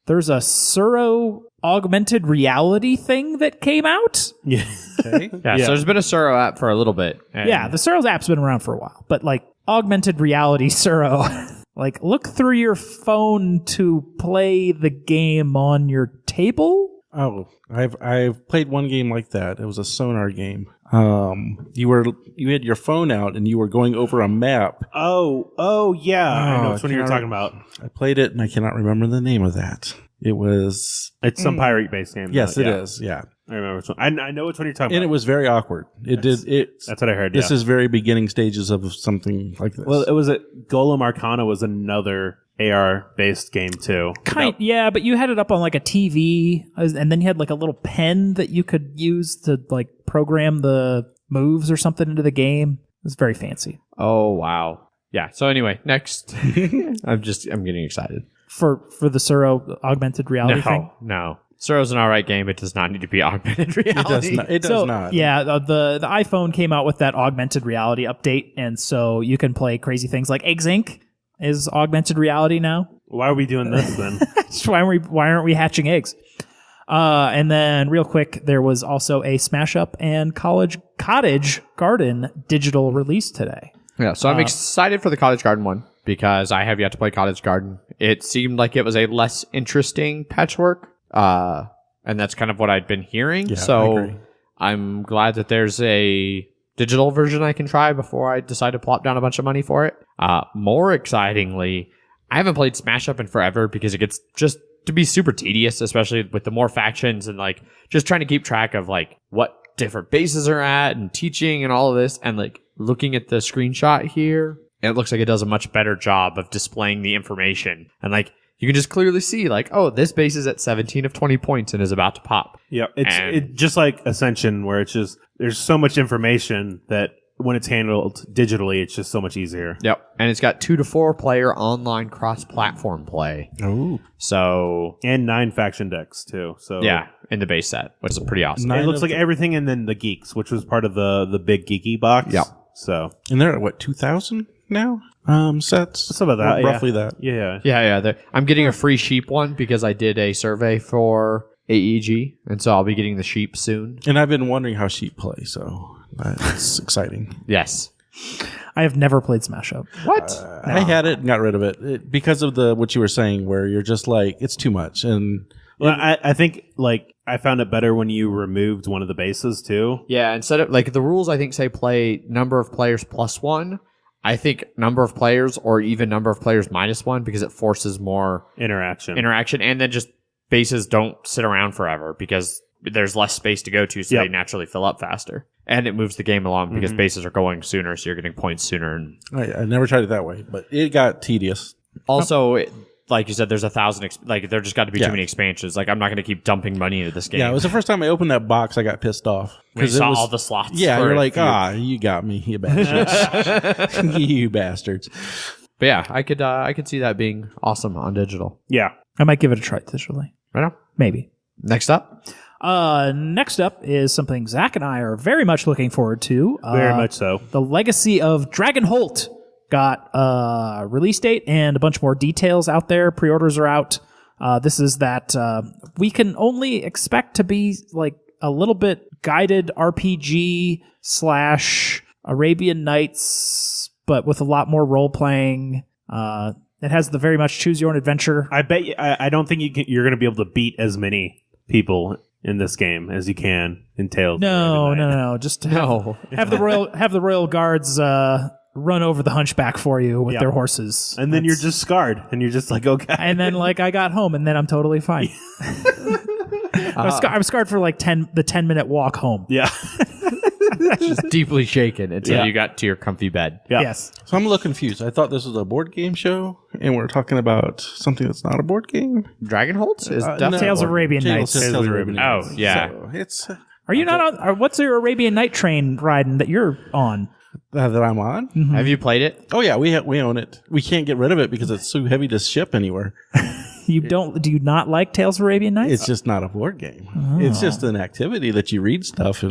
there's a Suro augmented reality thing that came out. Yeah. Okay. Yeah, so there's been a Suro app for a little bit. And Yeah, the Suro's app's been around for a while, but like augmented reality Suro, like look through your phone to play the game on your table. Oh, I've played one game like that. It was a sonar game. You had your phone out and you were going over a map. Oh yeah. I know which one you're cannot talking about. I played it and I cannot remember the name of that. It was It's some pirate based game. yes, though, it yeah. is. Yeah, I remember which one. I know which one you're talking and about. it was very awkward. That's what I heard. This yeah. is very beginning stages of something like this. Well, it was Golem Arcana was another AR based game too. Yeah, but you had it up on like a TV, and then you had like a little pen that you could use to like program the moves or something into the game. It was very fancy. Oh wow. Yeah. So anyway, next. I'm getting excited. For the Suro augmented reality thing? No. Suro's an alright game. It does not need to be augmented reality. It does not. Yeah, the iPhone came out with that augmented reality update, and so you can play crazy things like Eggs Inc. is augmented reality now. Why are we doing this then? Why aren't we hatching eggs? And then real quick, there was also a Smash Up and Cottage Garden digital release today. Yeah, so I'm excited for the Cottage Garden one because I have yet to play Cottage Garden. It seemed like it was a less interesting patchwork, and that's kind of what I'd been hearing. Yeah, I so agree. I'm glad that there's a digital version I can try before I decide to plop down a bunch of money for it. More excitingly, I haven't played Smash Up in forever because it gets just to be super tedious, especially with the more factions and like just trying to keep track of like what different bases are at and teaching and all of this. And like looking at the screenshot here, it looks like it does a much better job of displaying the information. And like you can just clearly see like, oh, this base is at 17 of 20 points and is about to pop. Yeah, it's just like Ascension, where it's just there's so much information that when it's handled digitally, it's just so much easier. Yep. And it's got 2 to 4 player online cross-platform play. Oh, So, And 9 faction decks too. So yeah, in the base set, which is pretty awesome. it looks like everything, and then the geeks, which was part of the big geeky box. Yep. So and they're at what 2,000 now? Sets. some of that, Roughly that. Yeah. Yeah. I'm getting a free sheep one because I did a survey for AEG, and so I'll be getting the sheep soon. And I've been wondering how sheep play, so that's exciting. Yes. I have never played Smash Up. What? I had it and got rid of it because of what you were saying, where you're just like, it's too much. And Well, I think like I found it better when you removed one of the bases too. Yeah, instead of like the rules, I think say play number of players +1. I think number of players or even number of players -1 because it forces more Interaction. and then just bases don't sit around forever because there's less space to go to, so Yep. they naturally fill up faster. And it moves the game along because bases are going sooner, so you're getting points sooner. And I never tried it that way, but it got tedious. also, like you said, there's 1,000. Like there just got to be too many expansions. Like I'm not going to keep dumping money into this game. Yeah, it was the first time I opened that box, I got pissed off. when you it saw was, all the slots. Yeah, for you're a like, few. you got me, you bastards. You bastards. But yeah, I could see that being awesome on digital. Yeah. I might give it a try digitally. Right on. Maybe. Next up. Next up is something Zach and I are very much looking forward to. Very much so. The Legacy of Dragonholt got a release date and a bunch more details out there. Pre-orders are out. This is that we can only expect to be like a little bit guided RPG / Arabian Nights, but with a lot more role playing. It has the very much choose your own adventure. I bet I don't think you're going to be able to beat as many people in this game as you can in Tales. No. Just have the royal guards run over the hunchback for you with their horses, and then you're just scarred, and you're just like, okay. And then like I got home, and then I'm totally fine. I was scarred for like the 10-minute walk home. Yeah. Just deeply shaken until you got to your comfy bed. Yeah. Yes. So I'm a little confused. I thought this was a board game show, and we're talking about something that's not a board game. Dragonholt is No. definitely Tales of Arabian Nights. Tales of Arabian Nights. Oh, yeah. So it's Are you not on? What's your Arabian Night train riding that you're on? that I'm on. Have you played it? Oh yeah, we own it. We can't get rid of it because it's too heavy to ship anywhere. Do you not like Tales of Arabian Nights? It's just not a board game. It's just an activity that you read stuff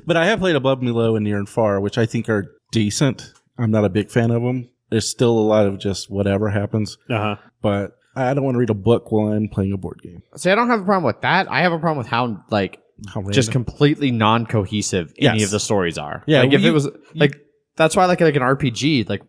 but I have played Above, Below, and Near and Far, which I think are decent. I'm not a big fan of them. There's still a lot of just whatever happens. But I don't want to read a book while I'm playing a board game. See, I don't have a problem with that. I have a problem with how just completely non-cohesive any of the stories are. Yeah, like if it was like that's why I like an RPG. Like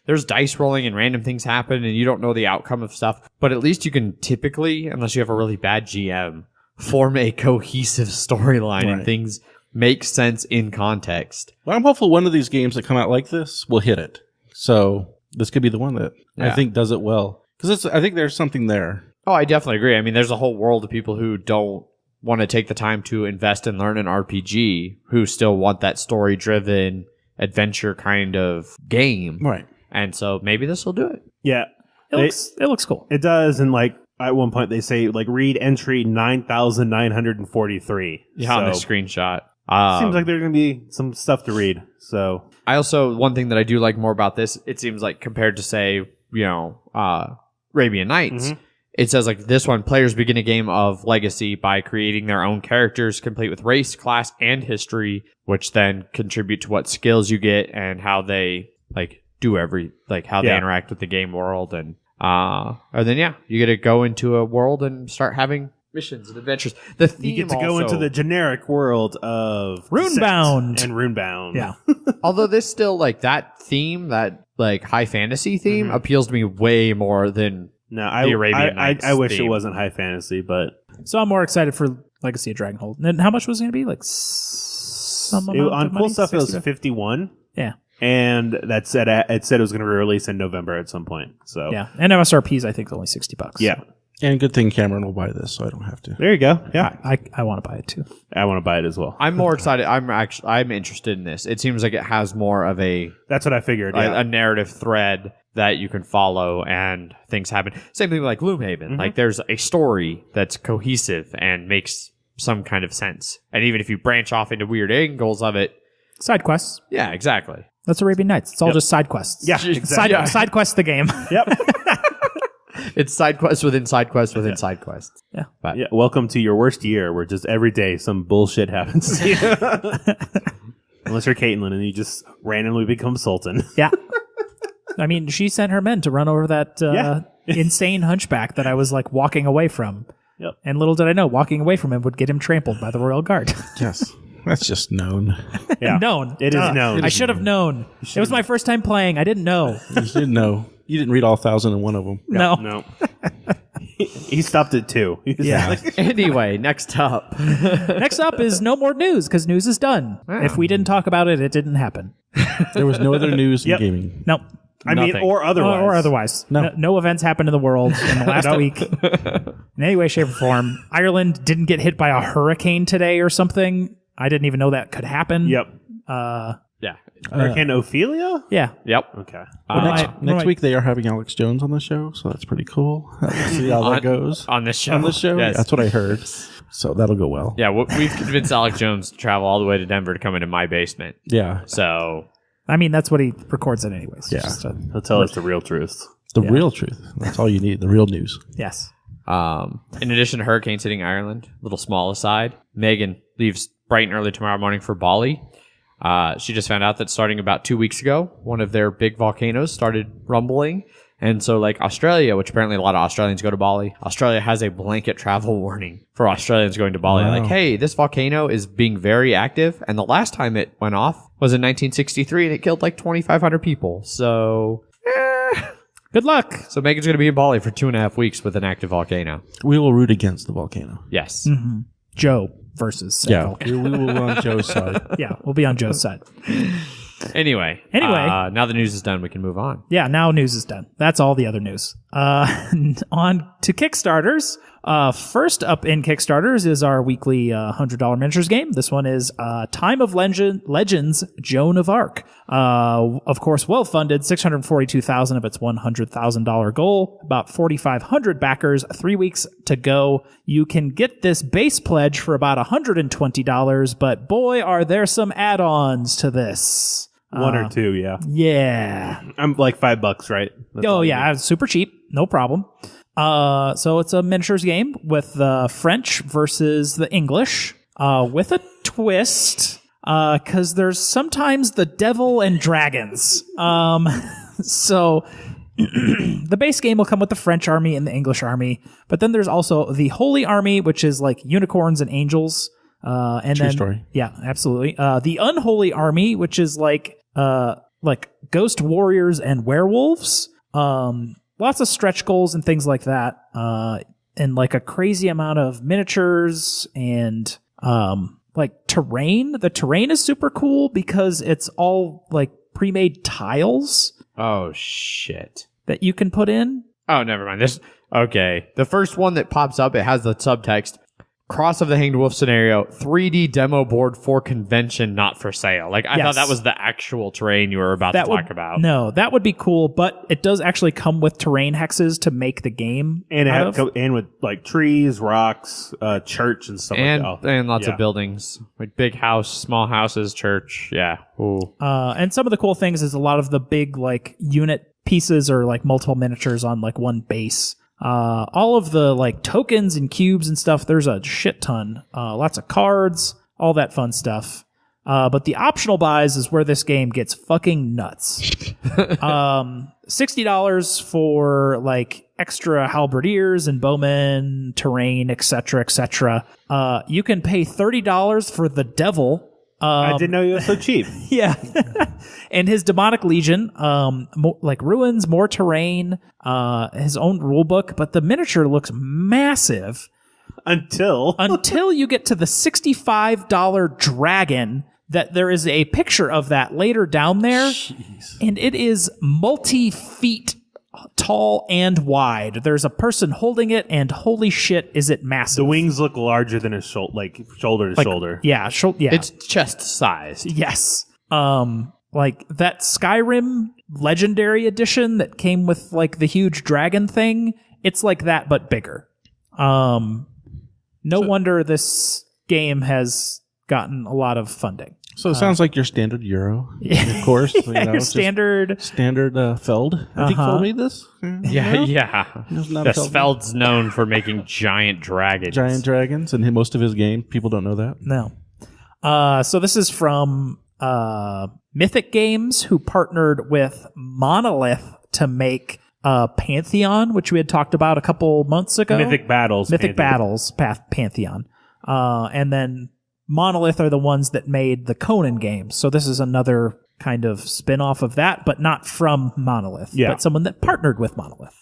there's dice rolling and random things happen, and you don't know the outcome of stuff. But at least you can typically, unless you have a really bad GM, form a cohesive storyline and things make sense in context. Well, I'm hopeful one of these games that come out like this will hit it. So this could be the one that I think does it well, because I think there's something there. Oh, I definitely agree. I mean, there's a whole world of people who don't want to take the time to invest and learn an RPG, who still want that story-driven adventure kind of game. Right. And so maybe this will do it. Yeah. It looks cool. It does, and like at one point they say like read entry 9,943. On the screenshot. Seems like there's going to be some stuff to read. So I also, one thing that I do like more about this, it seems like compared to say, Arabian Nights, it says like this one, players begin a game of Legacy by creating their own characters complete with race, class, and history, which then contribute to what skills you get and how they do how they interact with the game world. And then you get to go into a world and start having missions and adventures. The theme you get to go into the generic world of Runebound and Runebound. Yeah. although this still that theme, that high fantasy theme appeals to me way more than No, the Arabian Nights I wish theme. it wasn't high fantasy, but So I'm more excited for Legacy of Dragonholt. And how much was it going to be? Like some amount on of cool money? stuff it was 60? 51. Yeah. And it said it was going to be released in November at some point. So Yeah. And MSRP's I think is only $60. yeah. And good thing Cameron will buy this, so I don't have to. There you go. Yeah, I want to buy it too. I want to buy it as well. I'm more excited. I'm interested in this. It seems like it has more of a That's what I figured. Yeah. a narrative thread that you can follow and things happen. Same thing like Gloomhaven. Like there's a story that's cohesive and makes some kind of sense. And even if you branch off into weird angles of it, Side quests. yeah, exactly. That's Arabian Nights. It's all just side quests. Yeah, exactly. Side quest the game. Yep. It's side quest within side quest within side quest. Yeah. But Yeah. Welcome to your worst year, where just every day some bullshit happens to you. Unless you're Caitlin and you just randomly become Sultan. Yeah. I mean, she sent her men to run over that insane hunchback that I was like walking away from. Yep. And little did I know, walking away from him would get him trampled by the royal guard. Yes. That's just known. Yeah. Known. It is known. I should have known. It was my first time playing. I didn't know. You didn't know. You didn't read all 1,001 of them. No. No. He stopped at 2. Yeah. anyway, next up. Next up is no more news because news is done. If we didn't talk about it, it didn't happen. There was no other news in Yep. gaming. Nope. I mean, Nothing. or otherwise. Or otherwise. No events happened in the world in the last week. In any way, shape, or form. Ireland didn't get hit by a hurricane today or something. I didn't even know that could happen. Yep. Yeah. Hurricane Ophelia? Yeah. Yep. Okay. Next week they are having Alex Jones on the show, so that's pretty cool. We'll see how that goes. On this show. On the show? Yes. That's what I heard. So that'll go well. Yeah, we've convinced Alex Jones to travel all the way to Denver to come into my basement. Yeah. So I mean, that's what he records it anyways. Yeah. He'll tell us the real truth. The real truth. That's all you need. The real news. Yes. In addition to hurricanes hitting Ireland, little small aside, Megan leaves bright and early tomorrow morning for Bali. She just found out that starting about 2 weeks ago, one of their big volcanoes started rumbling. And so, like Australia, which apparently a lot of Australians go to Bali, Australia has a blanket travel warning for Australians going to Bali. Wow. Like, hey, this volcano is being very active. And the last time it went off was in 1963, and it killed like 2,500 people. So, Good luck. So Megan's going to be in Bali for 2.5 weeks with an active volcano. We will root against the volcano. Yes. Joe versus said Yeah, volcano. we will on Joe's side. Yeah, we'll be on Joe's side. Anyway, now the news is done. We can move on. Yeah, now news is done. That's all the other news. On to Kickstarters. First up in Kickstarters is our weekly $100 miniatures game. This one is Time of Legends Joan of Arc. Of course, well-funded, $642,000 of its $100,000 goal. About 4,500 backers, 3 weeks to go. You can get this base pledge for about $120, but boy, are there some add-ons to this. One or two, yeah. Yeah. I'm like $5, right? That's all you Yeah, need. super cheap. No problem. So it's a miniatures game with the French versus the English, with a twist, because there's sometimes the devil and dragons. So the base game will come with the French army and the English army, but then there's also the Holy Army, which is like unicorns and angels. And True then, story. Yeah, absolutely. The Unholy Army, which is like ghost warriors and werewolves. Lots of stretch goals and things like that. And like a crazy amount of miniatures and like terrain. The terrain is super cool because it's all like pre-made tiles Oh, shit. that you can put in. Oh, never mind. Okay. The first one that pops up, it has the subtext. Cross of the Hanged Wolf scenario, 3D demo board for convention, not for sale. Like, I Yes. thought that was the actual terrain you were about to talk about. No, that would be cool, but it does actually come with terrain hexes to make the game. And, out of. and with like trees, rocks, church, and stuff And, like that. and lots Yeah. of buildings. Like big house, small houses, church. Yeah. Ooh. And some of the cool things is a lot of the big like unit pieces or like multiple miniatures on like one base. All of the like tokens and cubes and stuff, there's a shit ton. Lots of cards, all that fun stuff. But the optional buys is where this game gets fucking nuts. $60 for like extra halberdiers and bowmen, terrain, etc., etc. You can pay $30 for the devil. I didn't know you were so cheap. Yeah. And his demonic legion, like ruins, more terrain, his own rule book, but the miniature looks massive Until you get to the $65 dragon. That there is a picture of that later down there, and it is multi-feet tall and wide. There's a person holding it, and holy shit, is it massive. the wings look larger than his shoulder, like shoulder to shoulder. Yeah, yeah. It's chest sized. Yes. Like that Skyrim Legendary Edition that came with like the huge dragon thing. It's like that, but bigger. No wonder this game has gotten a lot of funding. So it sounds like your standard Euro, of course. You know, Your just standard. Feld. I think Feld made this. Yeah, yeah. It's not Yes, Feld. Feld's known for making giant dragons. Giant dragons, and most of his game, people don't know that. No. So this is from Mythic Games, who partnered with Monolith to make Pantheon, which we had talked about a couple months ago. Mythic Battles. Pantheon. And then Monolith are the ones that made the Conan games. So this is another kind of spin-off of that, but not from Monolith, but someone that partnered with Monolith.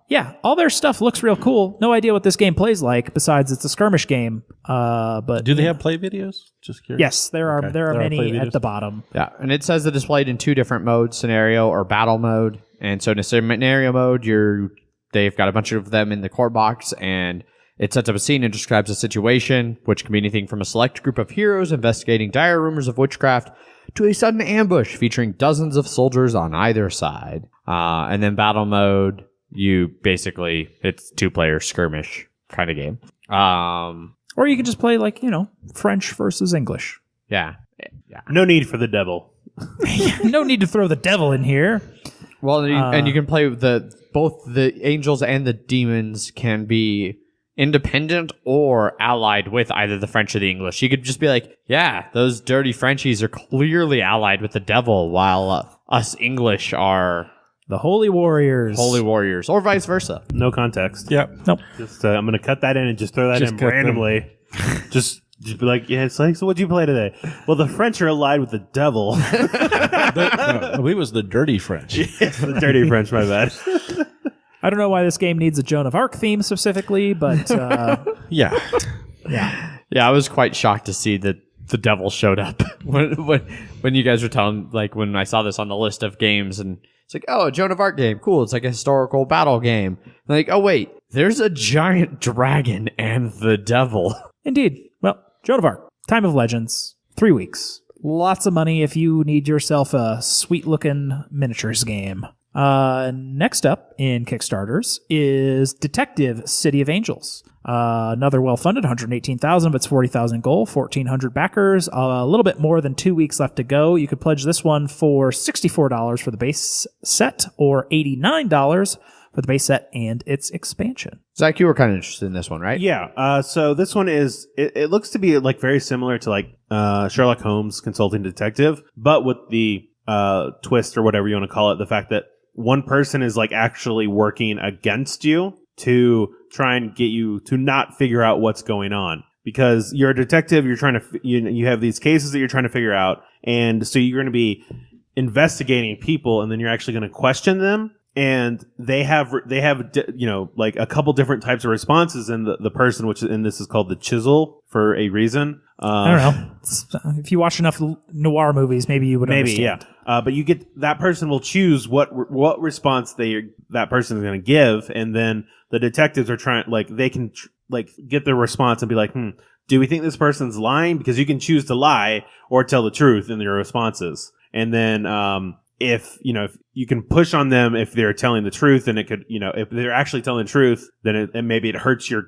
Yeah, all their stuff looks real cool. No idea what this game plays like, besides it's a skirmish game. But Do they have play videos? Just curious. Yes, there are. Okay. There are There are many play at videos. the bottom. Yeah, and it says that it's played in 2 different modes, scenario or battle mode. And so in a scenario mode, they've got a bunch of them in the core box, and it sets up a scene and describes a situation, which can be anything from a select group of heroes investigating dire rumors of witchcraft to a sudden ambush featuring dozens of soldiers on either side. And then battle mode, it's 2-player skirmish kind of game. Or you can just play like, French versus English. Yeah. No need for the devil. No need to throw the devil in here. Well, and you can play with both the angels and the demons can be independent or allied with either the French or the English. You could just be like, yeah, those dirty Frenchies are clearly allied with the devil, while us English are the holy warriors. Or vice versa. No context. Yep. Nope. Just I'm gonna cut that in and just throw that in randomly. just be like, yeah, it's like, so what'd you play today? Well, the French are allied with the devil. We was the dirty French. Yes, the dirty French. My bad. I don't know why this game needs a Joan of Arc theme specifically, but Yeah. Yeah, I was quite shocked to see that the devil showed up when you guys were telling, like, when I saw this on the list of games, and it's like, oh, a Joan of Arc game, cool. It's like a historical battle game. And like, oh wait, there's a giant dragon and the devil. Indeed. Well, Joan of Arc, Time of Legends, 3 weeks. Lots of money if you need yourself a sweet-looking miniatures game. Next up in Kickstarters is Detective City of Angels. Another well-funded, 118,000, but it's 40,000 goal, 1,400 backers, a little bit more than 2 weeks left to go. You could pledge this one for $64 for the base set or $89 for the base set and its expansion. Zach, you were kind of interested in this one, right? Yeah. So this one is, it looks to be like very similar to like Sherlock Holmes Consulting Detective, but with the twist or whatever you want to call it, the fact that one person is like actually working against you to try and get you to not figure out what's going on. Because you're a detective, you're trying to, you have these cases that you're trying to figure out. And so you're going to be investigating people, and then you're actually going to question them. And they have, like a couple different types of responses in the person, and this is called the chisel for a reason. I don't know. If you watch enough noir movies, maybe you would understand. Yeah. But you get, that person will choose what response that person is going to give. And then the detectives are trying, like, they can get their response and be like, do we think this person's lying? Because you can choose to lie or tell the truth in your responses. And then, if you can push on them if they're telling the truth, and it could, if they're actually telling the truth, then maybe it hurts your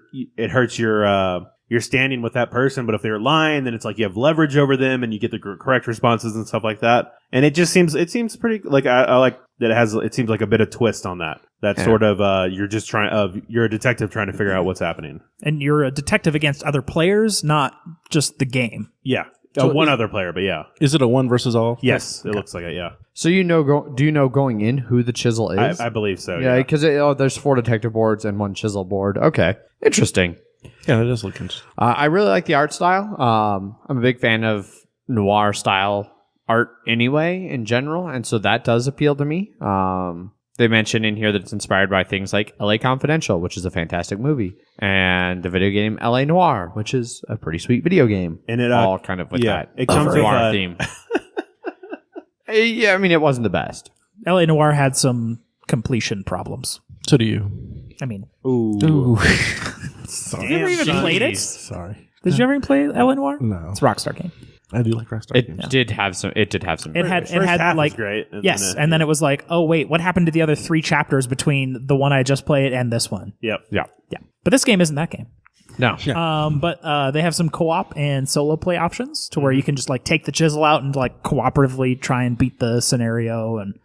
standing with that person. But if they're lying, then it's like you have leverage over them and you get the correct responses and stuff like that. And it seems pretty, like, I like that it seems like a bit of twist on that. That sort of, you're a detective trying to figure out what's happening. And you're a detective against other players, not just the game. Yeah. So one other player, but yeah. Is it a one versus all? Yes, it looks like it, yeah. So do you know going in who the chisel is? I believe so, yeah. Because there's 4 detective boards and 1 chisel board. Okay. Interesting. Yeah, that does look interesting. I really like the art style. I'm a big fan of noir style art anyway, in general, and so that does appeal to me. They mention in here that it's inspired by things like LA Confidential, which is a fantastic movie, and the video game LA Noire, which is a pretty sweet video game. And it all kind of with that it comes with noir theme. Yeah, I mean, it wasn't the best. LA Noire had some completion problems. So do you. I mean, ooh. Did you ever even played it? Sorry. Did you ever play LA Noire? No. It's a Rockstar game. I do like Rockstar games. It did have some. It had like great. Yes, and then it was like, oh wait, what happened to the other 3 chapters between the one I just played and this one? Yep. Yeah. But this game isn't that game. No. But they have some co-op and solo play options to where you can just like take the chisel out and like cooperatively try and beat the scenario, and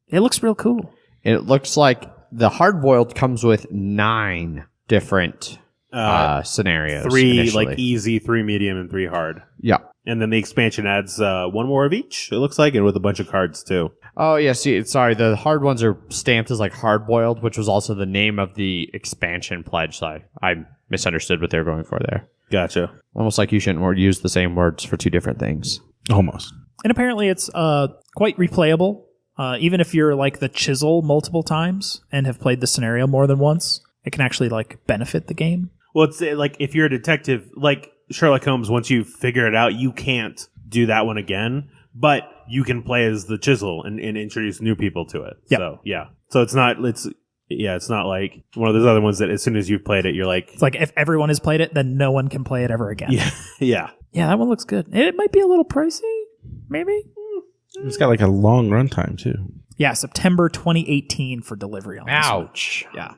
it looks real cool. It looks like the hard-boiled comes with 9 different scenarios. 3 initially. like easy, 3 medium, and 3 hard. Yeah. And then the expansion adds 1 more of each, it looks like, and with a bunch of cards too. Oh, yeah. Sorry. The hard ones are stamped as like hard-boiled, which was also the name of the expansion pledge. So I misunderstood what they were going for there. Gotcha. Almost like you shouldn't use the same words for 2 different things. Almost. And apparently it's quite replayable. Even if you're like the chisel multiple times and have played the scenario more than once, it can actually like benefit the game. Well, it's like if you're a detective, like Sherlock Holmes, once you figure it out, you can't do that one again, but you can play as the chisel and introduce new people to it. Yep. So, yeah. So it's not like one of those other ones that as soon as you've played it, you're like... It's like if everyone has played it, then no one can play it ever again. Yeah. Yeah. Yeah, that one looks good. It might be a little pricey, maybe. It's got like a long runtime too. Yeah, September 2018 for delivery on this one. Ouch. Yeah.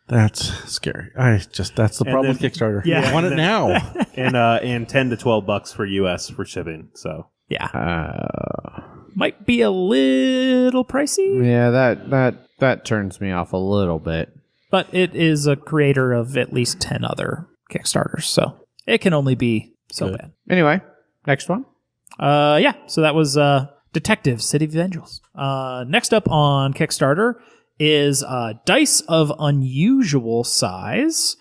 That's scary. That's the problem with Kickstarter. Yeah. I want it now. And $10 to $12 for US for shipping. So Yeah. Might be a little pricey. Yeah, that turns me off a little bit. But it is a creator of at least 10 other Kickstarters, so it can only be so bad. Anyway, next one. So that was Detective City of Angels. Next up on Kickstarter is Dice of Unusual Size.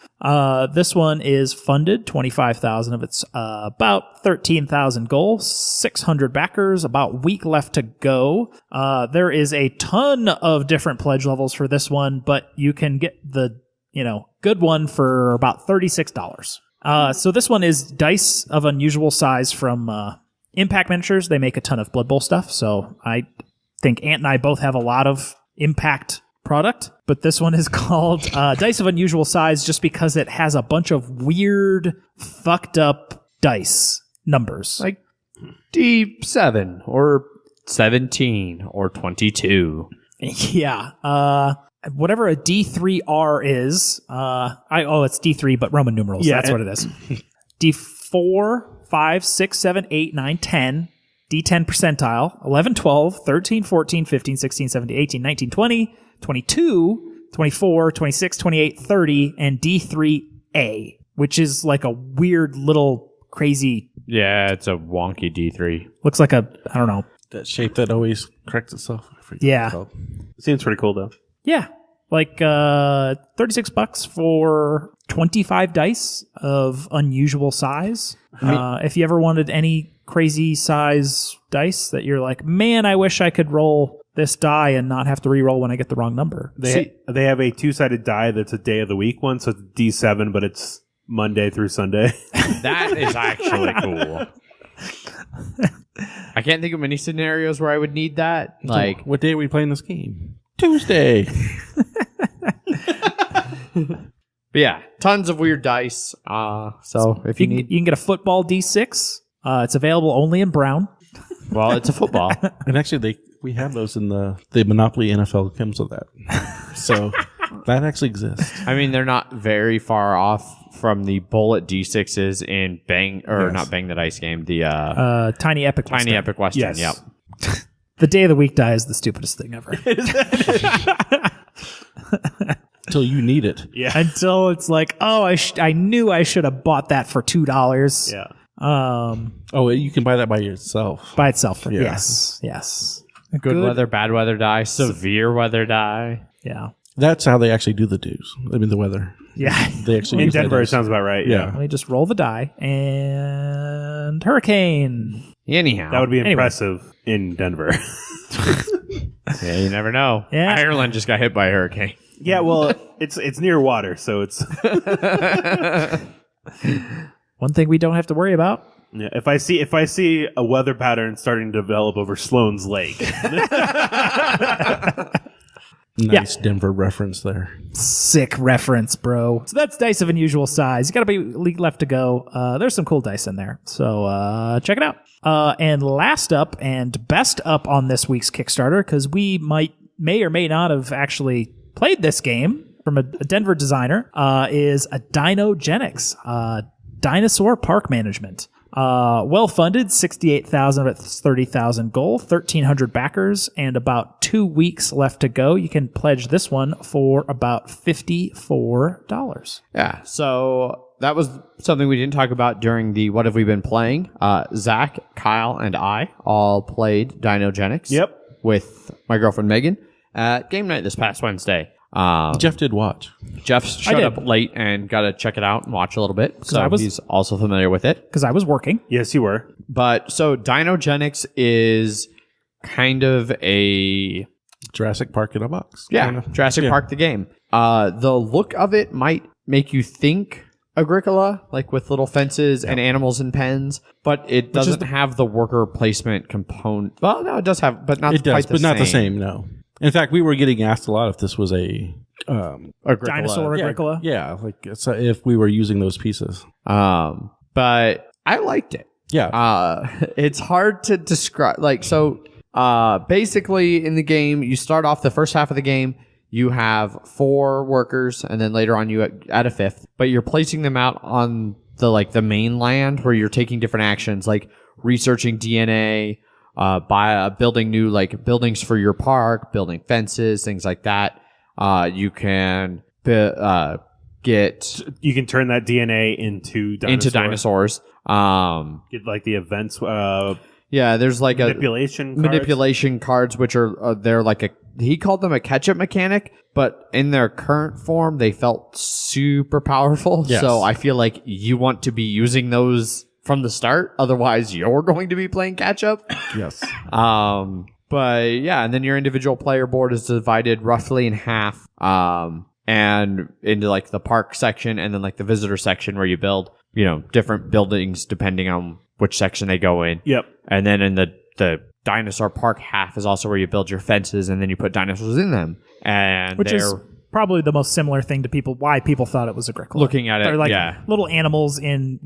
This one is funded, 25,000 of its about 13,000 goal, 600 backers, about week left to go. There is a ton of different pledge levels for this one, but you can get the, good one for about $36. So this one is Dice of Unusual Size from Impact Miniatures. They make a ton of Blood Bowl stuff, so I think Ant and I both have a lot of Impact product, but this one is called Dice of Unusual Size just because it has a bunch of weird, fucked up dice numbers. Like D7 or 17 or 22. Yeah. Whatever a D3R is, it's D3, but Roman numerals. Yeah, that's what it is. D4, 5, 6, 7, 8, 9, 10. D10 percentile, 11, 12, 13, 14, 15, 16, 17, 18, 19, 20, 22, 24, 26, 28, 30, and D3A, which is like a weird little crazy... Yeah, it's a wonky D3. Looks like I don't know. That shape that always corrects itself. I forget Yeah. what it's called. Seems pretty cool, though. Yeah. Like $36 for 25 dice of unusual size. If you ever wanted any crazy size dice that you're like, man, I wish I could roll this die and not have to re-roll when I get the wrong number. They have a two-sided die that's a day of the week one, so it's D7, but it's Monday through Sunday. That is actually cool. I can't think of many scenarios where I would need that. Like, What day are we playing this game? Tuesday. but yeah, tons of weird dice. So if you need, you can get a football D6. It's available only in brown. well, it's a football. And actually, we have those in the Monopoly NFL comes with that. So that actually exists. I mean, they're not very far off from the bullet D6s in not Bang the Dice game. The Tiny Epic Western. Epic Western. Yes. Yep. The day of the week die is the stupidest thing ever. Until you need it. Yeah. Until it's like, oh, I knew I should have bought that for $2. Yeah. Oh, you can buy that by yourself. By itself. Yeah. Yes. Good weather, bad weather die, severe weather die. Yeah. That's how they actually do the dues. I mean, the weather. Yeah. They actually In use Denver, that it as- sounds about right. Yeah. Yeah. Let me just roll the die and hurricane. Anyhow, That would be Anyway. impressive in Denver. yeah, you never know. Yeah. Ireland just got hit by a hurricane. Yeah, well, it's near water, so it's... One thing we don't have to worry about. Yeah, if I see a weather pattern starting to develop over Sloan's Lake, Nice Denver reference there. Sick reference, bro. So that's Dice of Unusual Size. You got to be league left to go. There's some cool dice in there. So check it out. And last up and best up on this week's Kickstarter, because we may or may not have actually played this game from a Denver designer, is a Dinogenics, Dinosaur Park Management. Well funded, 68,000 of its 30,000 goal, 1,300 backers, and about 2 weeks left to go. You can pledge this one for about $54. Yeah, so that was something we didn't talk about during the What Have We Been Playing. Zach, Kyle, and I all played Dinogenics. Yep. With my girlfriend Megan at game night this past Wednesday. Jeff did watch. Jeff showed did. up late and got to check it out and watch a little bit. So was- he's also familiar with it. Because I was working. yes, you were. But so Dinogenics is kind of a Jurassic Park in a box. Yeah, Jurassic Yeah. Park the game. The look of it might make you think Agricola, like with little fences and animals and pens, but it doesn't have the worker placement component. Well, no, it does have, but not It does, quite the but same. not the same, no. In fact, we were getting asked a lot if this was a... Agricola. Dinosaur Agricola. Yeah, like it's, if we were using those pieces. But I liked it. Yeah. It's hard to describe. Like, so basically in the game, you start off the first half of the game, you have 4 workers, and then later on you add a 5th, but you're placing them out on the mainland where you're taking different actions, like researching DNA, building new like buildings for your park, building fences, things like that. You can You can turn that DNA into dinosaurs. Get like the events. There's like manipulation cards, which are they're like he called them a catch-up mechanic, but in their current form, they felt super powerful. Yes. So I feel like you want to be using those from the start, otherwise you're going to be playing catch-up. Yes. But yeah, and then your individual player board is divided roughly in half, and into like the park section and then like the visitor section where you build, different buildings depending on which section they go in. Yep. And then in the dinosaur park half is also where you build your fences and then you put dinosaurs in them. And which is probably the most similar thing to why people thought it was Agricola. Looking at it, they're like little animals in,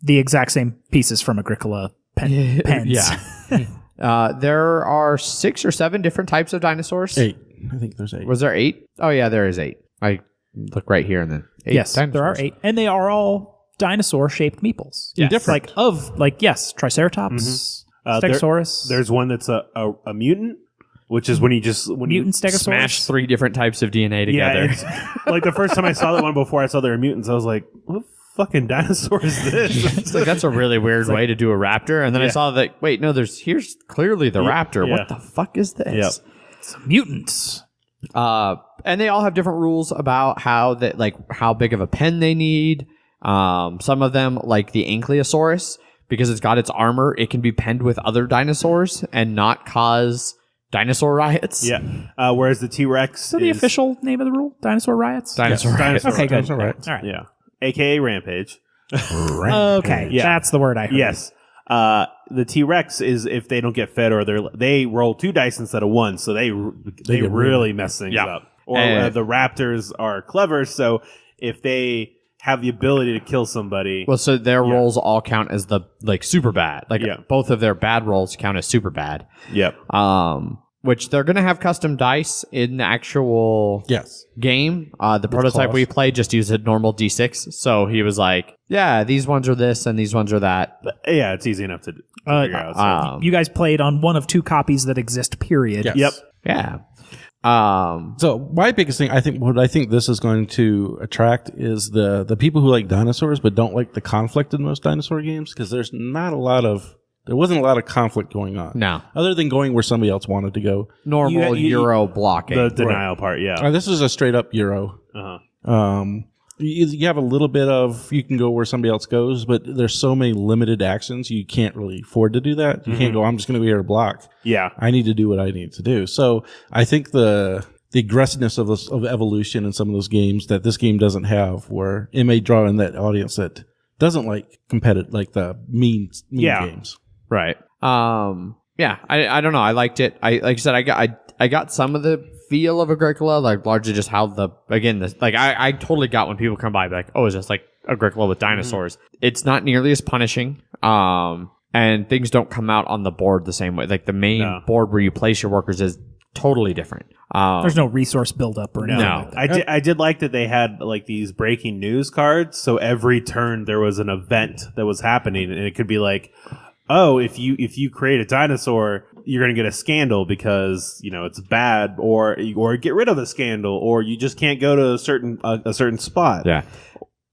the exact same pieces from Agricola pens. Yeah. There are 6 or 7 different types of dinosaurs. 8. I think there's 8. Was there 8? Oh yeah, there is 8. I look right here and then 8 yes, dinosaurs. there are 8. And they are all dinosaur-shaped meeples. Yes. Different. Triceratops, Stegosaurus. There's one that's a mutant, which is when mutant Stegosaurus. Smash 3 different types of DNA together. Yeah, like the first time I saw that one before I saw there were mutants, I was like, what fucking dinosaur is this? It's like, that's a really weird way to do a raptor. And then I saw that, wait, no, here's clearly the raptor. Yeah. What the fuck is this? Yep. It's mutants. And they all have different rules about how big of a pen they need. Some of them, like the Ankylosaurus, because it's got its armor, it can be penned with other dinosaurs and not cause dinosaur riots. Yeah. Whereas the T-Rex So the official name of the rule? Dinosaur riots? Dinosaur riots. Okay, good. Dinosaur riots. All right. Yeah. AKA Rampage. Okay, Yeah. that's the word I heard. Yes. The T-Rex is if they don't get fed or they roll 2 dice instead of 1, so they really mess things up. Or the Raptors are clever, so if they have the ability to kill somebody. Well, so their rolls all count as the super bad. Both of their bad rolls count as super bad. Yep. Which they're going to have custom dice in the actual game. The prototype cost. we played just used a normal D6. So he was like, yeah, these ones are this and these ones are that. But, yeah, it's easy enough to figure out. So. You guys played on one of 2 copies that exist, period. Yes. Yep. Yeah. So my biggest thing, what I think this is going to attract is the people who like dinosaurs but don't like the conflict in most dinosaur games, because there wasn't a lot of conflict going on. No. Other than going where somebody else wanted to go. Normal Euro blocking. The denial part, yeah. This is a straight up Euro. You have a little bit of, you can go where somebody else goes, but there's so many limited actions, you can't really afford to do that. You can't go, I'm just going to be here to block. Yeah. I need to do what I need to do. So I think the aggressiveness of evolution in some of those games that this game doesn't have, where it may draw in that audience that doesn't like competitive, like the mean games. Right. I don't know. I liked it. Like I said, I got some of the feel of Agricola, like largely just how I totally got when people come by like, oh, it's just like Agricola with dinosaurs. It's not nearly as punishing. And things don't come out on the board the same way. Like the main board where you place your workers is totally different. There's no resource buildup or anything. No. Like that. I did like that they had like these breaking news cards. So every turn there was an event that was happening, and it could be like, oh, if you create a dinosaur, you're going to get a scandal because, it's bad, or get rid of the scandal, or you just can't go to a certain spot. Yeah.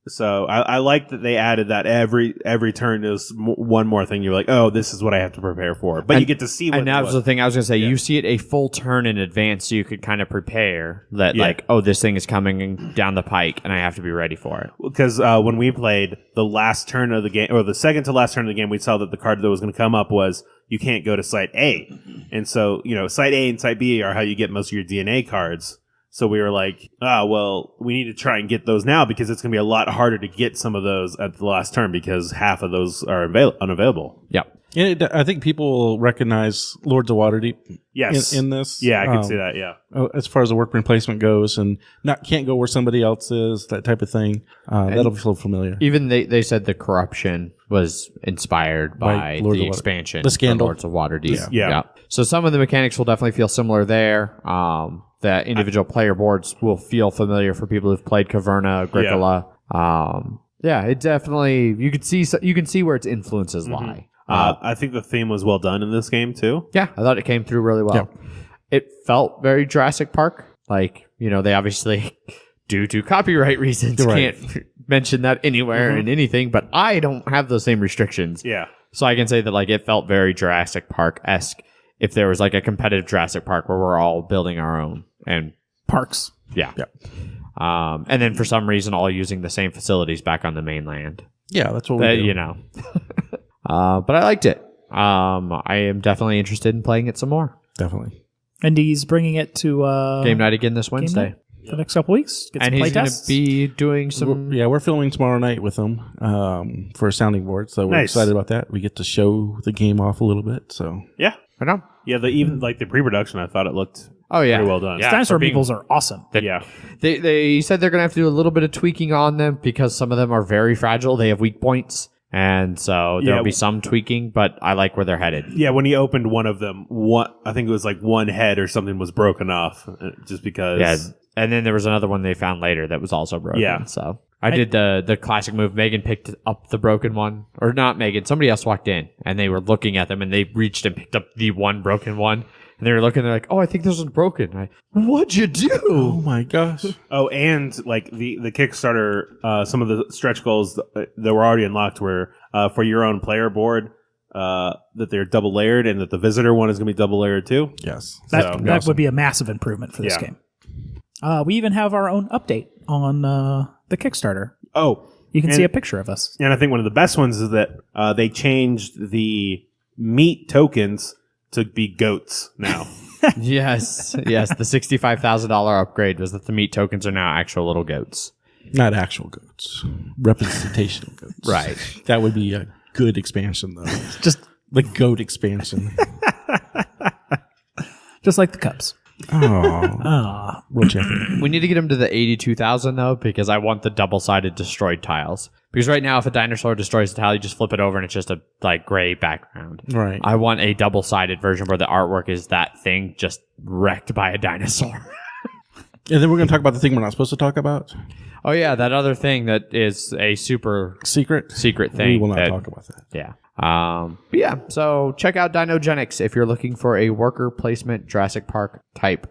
So I like that they added that every turn is one more thing. You're like, oh, this is what I have to prepare for. But you get to see what. And that was the thing I was going to say. Yeah. You see it a full turn in advance, so you could kind of prepare that, like, oh, this thing is coming down the pike, and I have to be ready for it. Because when we played the last turn of the game, or the second to last turn of the game, we saw that the card that was going to come up was you can't go to Site A. And so, Site A and Site B are how you get most of your DNA cards. So we were like, we need to try and get those now because it's going to be a lot harder to get some of those at the last turn because half of those are unavailable. Yep. And I think people will recognize Lords of Waterdeep in this. Yeah, I can see that, yeah. As far as the workman placement goes, and can't go where somebody else is, that type of thing. That'll feel familiar. Even they said the corruption was inspired by the expansion. The scandal. Lords of Waterdeep. Yeah. So some of the mechanics will definitely feel similar there. That individual player boards will feel familiar for people who've played Caverna, Agricola. It definitely you can see where its influences lie. I think the theme was well done in this game too. Yeah, I thought it came through really well. Yeah. It felt very Jurassic Park. Like, they obviously, due to copyright reasons, Right. can't mention that anywhere in anything, but I don't have those same restrictions. Yeah. So I can say that, like, it felt very Jurassic Park-esque if there was, like, a competitive Jurassic Park where we're all building our own. And, Parks. yeah. Yeah. And then for some reason, all using the same facilities back on the mainland. Yeah, that's what we do. But I liked it. I am definitely interested in playing it some more. Definitely. And he's bringing it to Game night again this Wednesday. the next couple weeks. Get And some he's going to playtests. be doing some... We're filming tomorrow night with them for a sounding board, so we're Nice. excited about that. We get to show the game off a little bit, so Yeah. I know. Yeah. Even like the pre-production, I thought it looked Oh, yeah. pretty well done. Yeah, Dinosaur for being- meeples are awesome. Yeah. They said they're going to have to do a little bit of tweaking on them because some of them are very fragile. They have weak points. And so there'll Yeah. be some tweaking, but I like where they're headed. Yeah, when he opened one of them, I think it was like one head or something was broken off, just because. Yeah. And then there was another one they found later that was also broken. Yeah. So I did the classic move. Megan picked up the broken one. Or not Megan. Somebody else walked in and they were looking at them and they reached and picked up the one broken one. And they were looking, they're like, oh, I think this one's broken. What'd you do? oh my gosh. Oh, and like the Kickstarter, some of the stretch goals that were already unlocked were for your own player board, that they're double layered, and that the visitor one is going to be double layered too. Yes. That would be a massive improvement for this Yeah. game. We even have our own update on the Kickstarter. Oh, You can and- see a picture of us. and I think one of the best ones is that they changed the meat tokens to be goats now. Yes. Yes. The $65,000 upgrade was that the meat tokens are now actual little goats. Not actual goats. Representational goats. Right. That would be a good expansion, though. Just The goat expansion. like the Cubs. Oh. World champion. We need to get them to the 82,000 though, because I want the double-sided destroyed tiles. Because right now, if a dinosaur destroys a tile, you just flip it over and it's just a like gray background. Right. I want a double-sided version where the artwork is that thing just wrecked by a dinosaur. And then we're going to talk about the thing we're not supposed to talk about. Oh yeah, that other thing that is a super Secret. secret thing. We will not that- talk about that. Yeah. But yeah, so check out Dinogenics if you're looking for a worker placement Jurassic Park type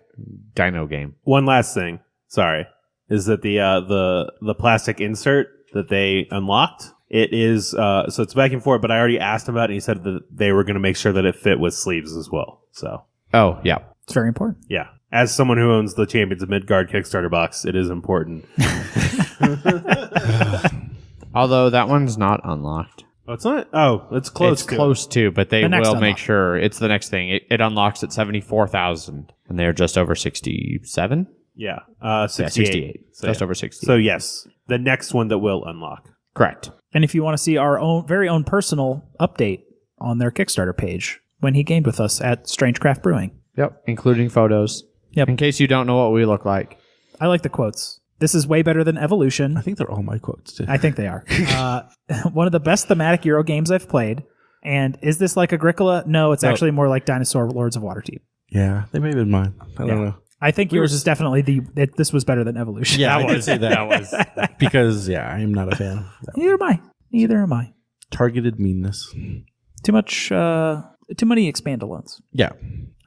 dino game. One last thing, sorry, is that the plastic insert that they unlocked. It is so it's backing for it, but I already asked him about it. And he said that they were going to make sure that it fit with sleeves as well. So Oh, yeah. It's very important. yeah, as someone who owns the Champions of Midgard Kickstarter box, it is important. Although that one's not unlocked. Oh, it's not. Oh, it's close. It's to close to, but they The next will make unlock. sure it's the next thing. It unlocks at 74,000, and they're just over 67. It. Yeah, Yeah, 68. So, just yeah. over 60. So yes, the next one that will unlock. Correct. And if you want to see our own very own personal update on their Kickstarter page when he gamed with us at Strange Craft Brewing. Yep, including photos. Yep. In case you don't know what we look like. I like the quotes. This is way better than Evolution. I think they're all my quotes, too. I think they are. One of the best thematic Euro games I've played. And is this like Agricola? No, it's actually more like Dinosaur Lords of Waterdeep. Yeah, they may have been mine. I don't know. I think yours is definitely this was better than Evolution. Yeah, I could say that. was because, yeah, I am not a fan of that. Neither am I. Neither am I. Targeted meanness. Too much. Too many expandalones. Yeah.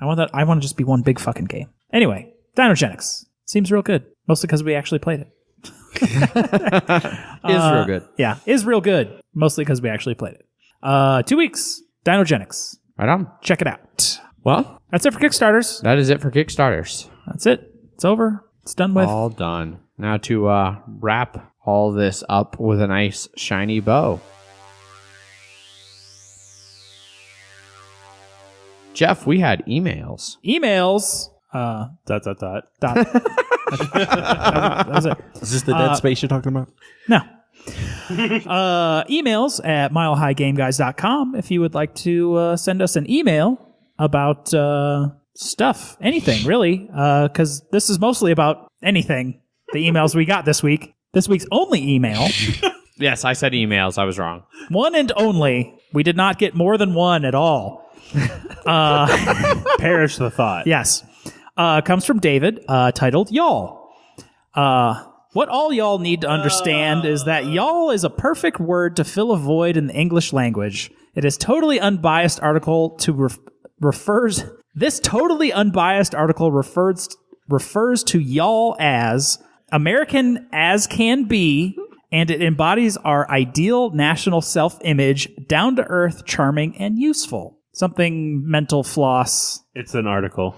I want that. I want to just be one big fucking game. Anyway, Dinogenics seems real good. Mostly because we actually played it. Is real good. Yeah, is real good. Mostly because we actually played it. 2 weeks. Dinogenics. Right on. Check it out. Well, That's it for Kickstarters. that is it for Kickstarters. That's it. It's over. It's done with. All done. Now to wrap all this up with a nice shiny bow. Jeff, we had emails. Emails. Dot. Dot. that was it. Is this the dead space you're talking about? No. Emails at milehighgameguys.com if you would like to send us an email about stuff, anything really, because this is mostly about anything. The emails we got this week. This week's only email, Yes, I said emails. I was wrong. one and only. We did not get more than one at all. Perish the thought. Yes. Comes from David, titled Y'all. What all y'all need to understand is that y'all is a perfect word to fill a void in the English language. This totally unbiased article refers to y'all as American as can be, and it embodies our ideal national self-image, down-to-earth, charming, and useful. Something mental floss. It's an article.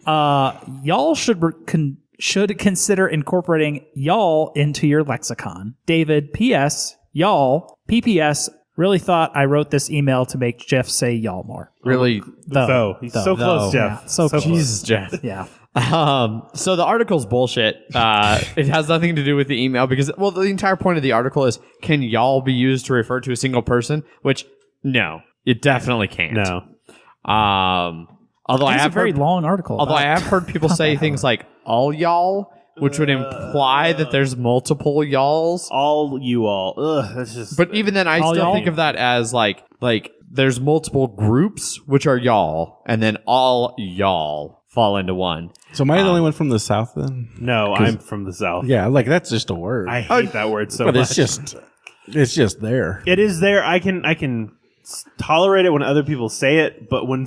Y'all should consider incorporating y'all into your lexicon. David, P.S., y'all, PPS, really thought I wrote this email to make Jeff say y'all more. Really? Though. He's so close, Jeff. Yeah, so close. Jesus, Jeff. Yeah. So the article's bullshit. It has nothing to do with the email because, well, the entire point of the article is, can y'all be used to refer to a single person? Which, no, it definitely can't. No. Although I It's a have very heard, long article. although I have heard people say things like all y'all, which would imply that there's multiple y'alls. All you all. Ugh, that's just... But even then, I All still y'all? think of that as like there's multiple groups, which are y'all, and then all y'all fall into one. So am I the only one from the South then? No, I'm from the South. Yeah, like that's just a word. I hate that word so but much. it's just there. It is there. I can tolerate it when other people say it, but when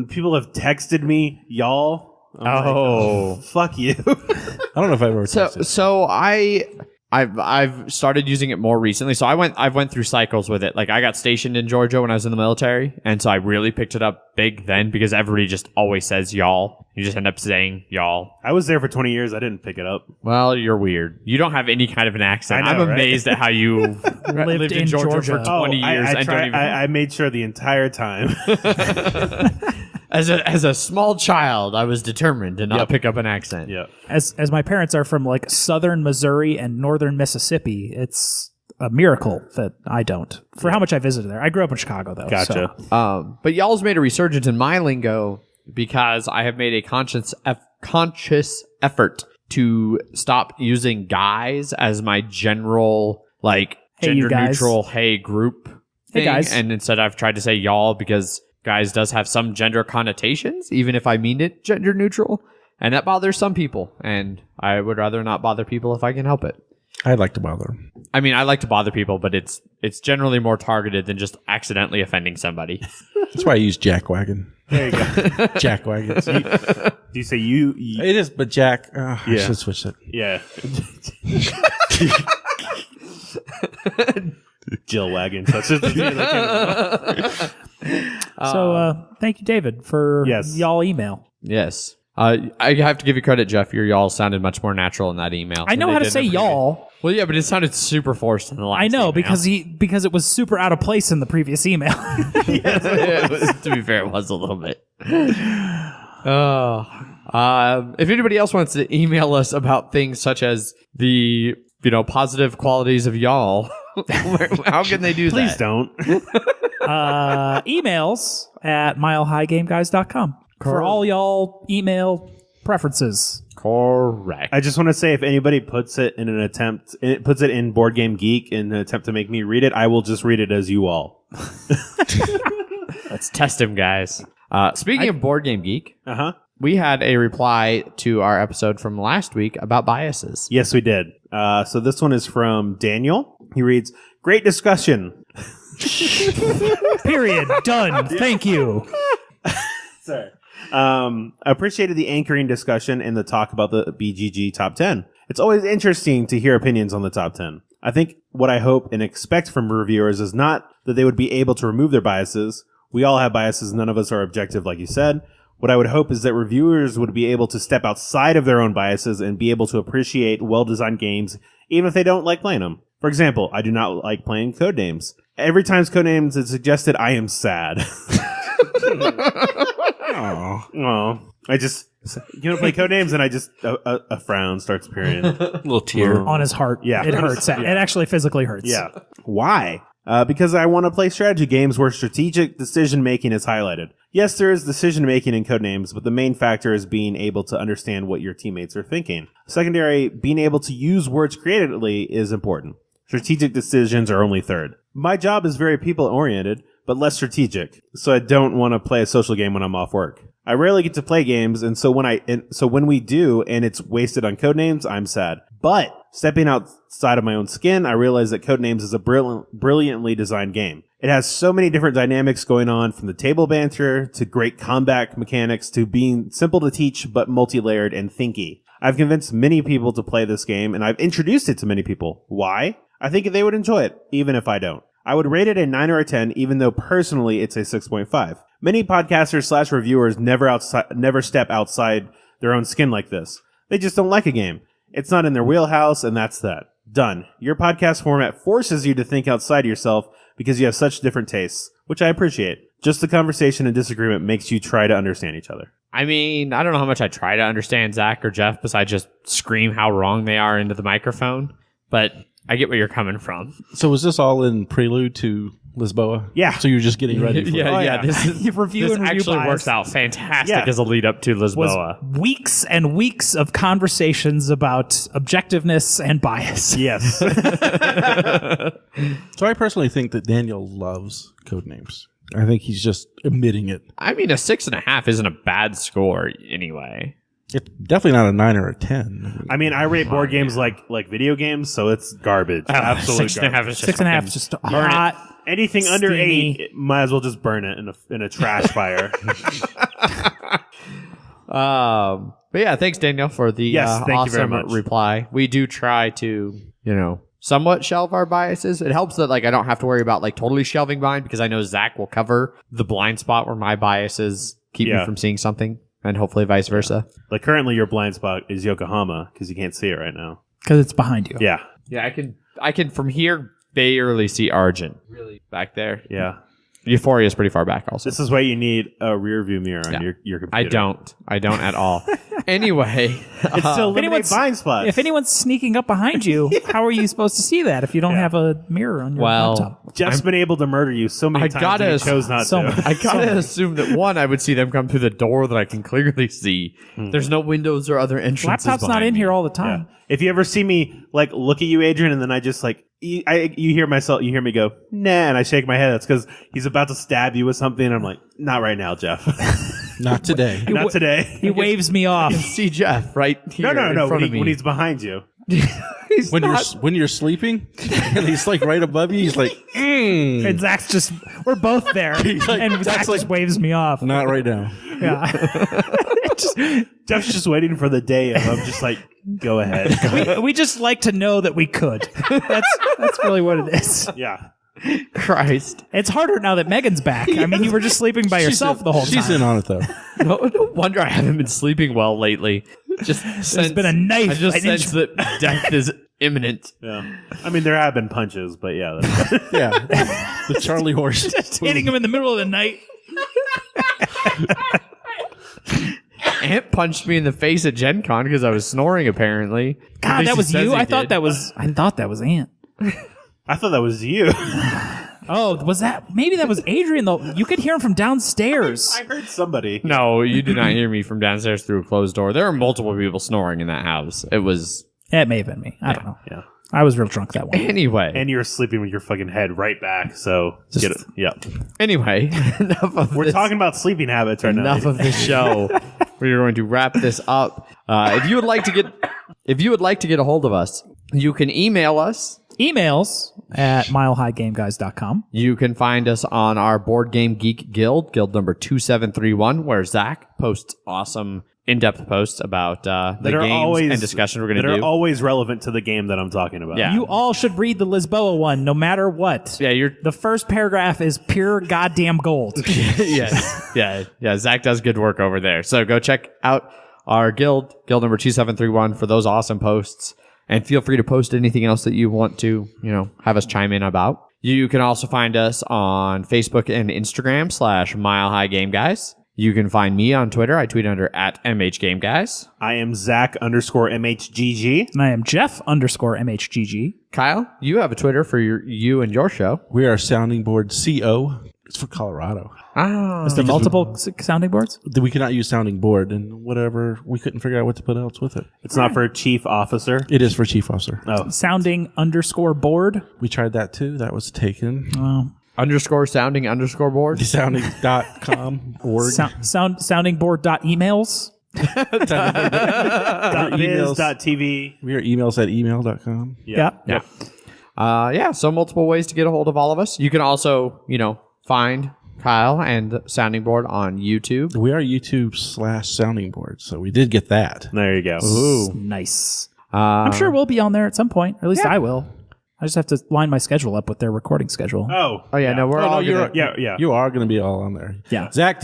people have texted me, y'all, I'm like, fuck you. I don't know if I ever texted. So I've started using it more recently. So I went through cycles with it. Like I got stationed in Georgia when I was in the military, and so I really picked it up big then because everybody just always says y'all. You just end up saying y'all. I was there for 20 years. I didn't pick it up. Well, you're weird. You don't have any kind of an accent. I know, I'm amazed at how you lived in Georgia for 20 years and don't even. I made sure the entire time. As a small child, I was determined to not pick up an accent. Yeah. As my parents are from like southern Missouri and northern Mississippi, it's a miracle that I don't. For how much I visited there. I grew up in Chicago, though. Gotcha. So. But y'all's made a resurgence in my lingo because I have made a conscious effort to stop using guys as my general like Hey, you gender guys. neutral hey group Hey, thing. guys. And instead I've tried to say y'all because guys does have some gender connotations, even if I mean it gender neutral. And that bothers some people. And I would rather not bother people if I can help it. I'd like to bother. I mean, I like to bother people, but it's generally more targeted than just accidentally offending somebody. That's why I use jackwagon. There you go. Jackwagons. Do you say you? It is, but Jack. I Yeah. should switch it. Yeah. Jill Wagon. That's just So thank you, David, for Yes. y'all email. Yes. I have to give you credit, Jeff. Your y'all sounded much more natural in that email. I know how to say y'all. Well, yeah, but it sounded super forced in the last I know email. because it was super out of place in the previous email. It was, to be fair, it was a little bit. If anybody else wants to email us about things such as the positive qualities of y'all, how can they do Please that? don't. Emails at milehighgameguys.com for all y'all email preferences. Correct. I just want to say, if anybody puts it in Board Game Geek in an attempt to make me read it, I will just read it as you all. Let's test him, guys. Speaking of Board Game Geek, We had a reply to our episode from last week about biases. Yes, we did. So this one is from Daniel. He reads, "Great discussion." Period. Done. Thank you. Sorry. Appreciated the anchoring discussion and the talk about the BGG top 10. It's always interesting to hear opinions on the top 10. I think what I hope and expect from reviewers is not that they would be able to remove their biases. We all have biases. None of us are objective, like you said. What I would hope is that reviewers would be able to step outside of their own biases and be able to appreciate well-designed games, even if they don't like playing them. For example, I do not like playing Codenames. Every time Codenames is suggested, I am sad. Oh, I just, play Codenames and I just, a frown starts appearing. A little tear. On his heart. Yeah. It hurts. Yeah. It actually physically hurts. Yeah. Why? Because I want to play strategy games where strategic decision-making is highlighted. Yes, there is decision-making in Codenames, but the main factor is being able to understand what your teammates are thinking. Secondary, being able to use words creatively is important. Strategic decisions are only third. My job is very people-oriented, but less strategic, so I don't want to play a social game when I'm off work. I rarely get to play games, and so when we do and it's wasted on Codenames, I'm sad. But stepping outside of my own skin, I realize that Codenames is a brilliantly designed game. It has so many different dynamics going on, from the table banter to great combat mechanics to being simple to teach but multi-layered and thinky. I've convinced many people to play this game, and I've introduced it to many people. Why? I think they would enjoy it, even if I don't. I would rate it a 9 or a 10, even though personally it's a 6.5. Many podcasters / reviewers never step outside their own skin like this. They just don't like a game. It's not in their wheelhouse, and that's that. Done. Your podcast format forces you to think outside yourself because you have such different tastes, which I appreciate. Just the conversation and disagreement makes you try to understand each other. I mean, I don't know how much I try to understand Zach or Jeff besides just scream how wrong they are into the microphone, but I get where you're coming from. So was this all in prelude to Lisboa? Yeah. So you're just getting ready for it? Yeah. This actually bias. works out fantastic as a lead up to Was Lisboa. weeks and weeks of conversations about objectiveness and bias. Yes. So I personally think that Daniel loves Codenames. I think he's just admitting it. I mean, a 6.5 isn't a bad score anyway. It's definitely not a 9 or a 10. I mean, I rate board games like video games, so it's garbage. Absolute 6.5 garbage. is just 6.5 is just hot. Anything under steamy. 8, might as well just burn it in a trash fire. But yeah, thanks Daniel for the Yes, thank you very awesome much. reply. We do try to, somewhat shelve our biases. It helps that I don't have to worry about totally shelving mine because I know Zach will cover the blind spot where my biases keep me from seeing something, and hopefully vice versa. Like currently, your blind spot is Yokohama because you can't see it right now. Because it's behind you. Yeah, Yeah, I can from here barely see Argent. Really back there. yeah. Euphoria is pretty far back also. This is why you need a rear view mirror on your computer. I don't at all. Anyway, It's still eliminate anyone's- blind spots. If anyone's sneaking up behind you, how are you supposed to see that if you don't have a mirror on your laptop? Jeff's been able to murder you so many I times, gotta- and he chose not so to. much. I gotta assume that one, I would see them come through the door that I can clearly see. There's no windows or other entrances. Laptop's not behind in me. here all the Yeah. time. If you ever see me look at you, Adrian, and then I just you hear me go, nah, and I shake my head. That's because he's about to stab you with something, and I'm like, not right now, Jeff. Not today. Not today. He waves me off. See Jeff right here in front of me. When he's behind you. He's When not- you're sleeping and he's right above you, he's like, And Zach's just, we're both there. And Zach just waves me off. not right now. Yeah. Jeff's just waiting for the day of I'm just go ahead. we just like to know that we could. That's really what it is. Yeah. Christ. It's harder now that Megan's back. I mean, you were just sleeping by yourself the whole time. She's in on it, though. No wonder I haven't been sleeping well lately. There's been a knife. I just an inch- sense that death is imminent. Yeah. I mean, there have been punches, but yeah. That's, Yeah. The Charlie horse. just hitting him in the middle of the night. Ant punched me in the face at Gen Con because I was snoring, apparently. At God, least that he was says you? he I thought did. that was Ant. I thought that was you. Oh, was that? Maybe that was Adrian, though. You could hear him from downstairs. I heard somebody. No, you did not hear me from downstairs through a closed door. There were multiple people snoring in that house. It was... It may have been me. I don't know. Yeah. I was real drunk that one. Anyway. And you were sleeping with your fucking head right back, so get it. Yep. Anyway. Enough of We're this. talking about sleeping habits right now. Enough of the show. We're going to wrap this up. If you would like to get a hold of us, you can email us. Emails at milehighgameguys.com. You can find us on our Board Game Geek Guild number 2731, where Zach posts awesome in-depth posts about the games and discussions we're going to do. That are always relevant to the game that I'm talking about. Yeah. You all should read the Lisboa one, no matter what. Yeah, The first paragraph is pure goddamn gold. yes. Yeah. Zach does good work over there. So go check out our guild number 2731 for those awesome posts. And feel free to post anything else that you want to, have us chime in about. You can also find us on Facebook and Instagram /MileHighGameGuys. You can find me on Twitter. I tweet under @MHGameGuys. I am Zach_MHGG. And I am Jeff_MHGG. Kyle, you have a Twitter for you and your show. We are Sounding Board CO. It's for Colorado. Ah. Is there multiple sounding boards? We cannot use Sounding Board and whatever. We couldn't figure out what to put else with it. It's not for chief officer. It is for Chief Officer. Oh, Sounding_board. We tried that too. That was taken. _sounding_board. Sounding.com. Org. Soundingboard.emails. .biz.tv. We are emails at email.com. Yeah. Yeah. So multiple ways to get a hold of all of us. You can also, find Kyle and Sounding Board on YouTube. We are YouTube/Sounding Board, so we did get that. There you go. Ooh. Nice. I'm sure we'll be on there at some point, or at least I will. I just have to line my schedule up with their recording schedule. Oh yeah, no, we're all you You are going to be all on there. Yeah. Jeff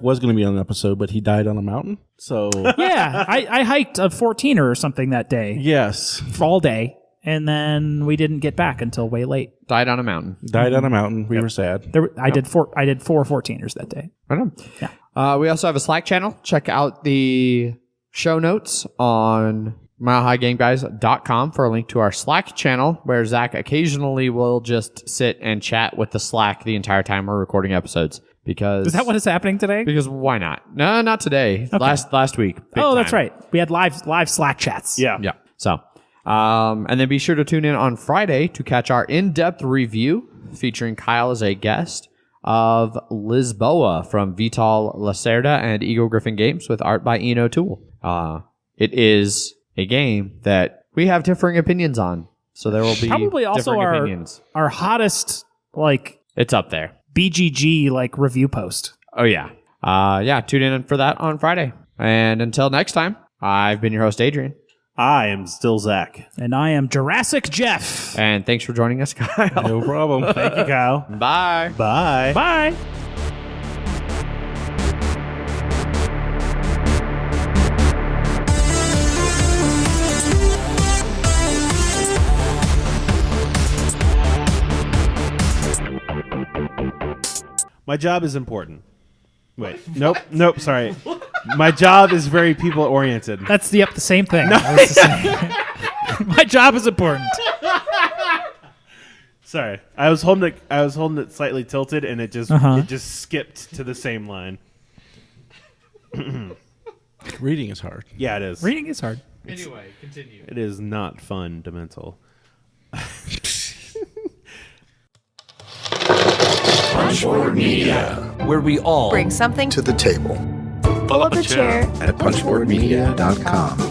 was going to be on an episode, but he died on a mountain. So Yeah, I hiked a 14er or something that day, yes, all day, and then we didn't get back until way late. died on a mountain. died on a mountain. We were sad. I did four 14ers that day. I know. Yeah. We also have a Slack channel. Check out the show notes on milehighgameguys.com for a link to our Slack channel, where Zach occasionally will just sit and chat with the Slack the entire time we're recording episodes. Because Is that what is happening today? Because why not? No, not today. Okay. Last week. Big That's time. right. We had live Slack chats. Yeah. Yeah. So, and then be sure to tune in on Friday to catch our in-depth review featuring Kyle as a guest of Lisboa from Vital Lacerda and Eagle Griffin Games with art by Ian O'Toole. It is a game that we have differing opinions on. So there will be Probably also differing opinions. our hottest It's up there. BGG review post. Oh, yeah. Tune in for that on Friday. And until next time, I've been your host, Adrian. I am still Zach. And I am Jurassic Jeff. And thanks for joining us, Kyle. No problem. Thank you, Kyle. Bye. Bye. Bye. My job is important. Wait. Nope. Sorry. My job is very people oriented. That's the same thing. My job is important. Sorry. I was holding it slightly tilted, and it just skipped to the same line. Reading is hard. Yeah, it is. Reading is hard. Anyway, continue. It is not fundamental. Punchboard Media, where we all Bring something to the table. pull up a chair At punchboardmedia.com.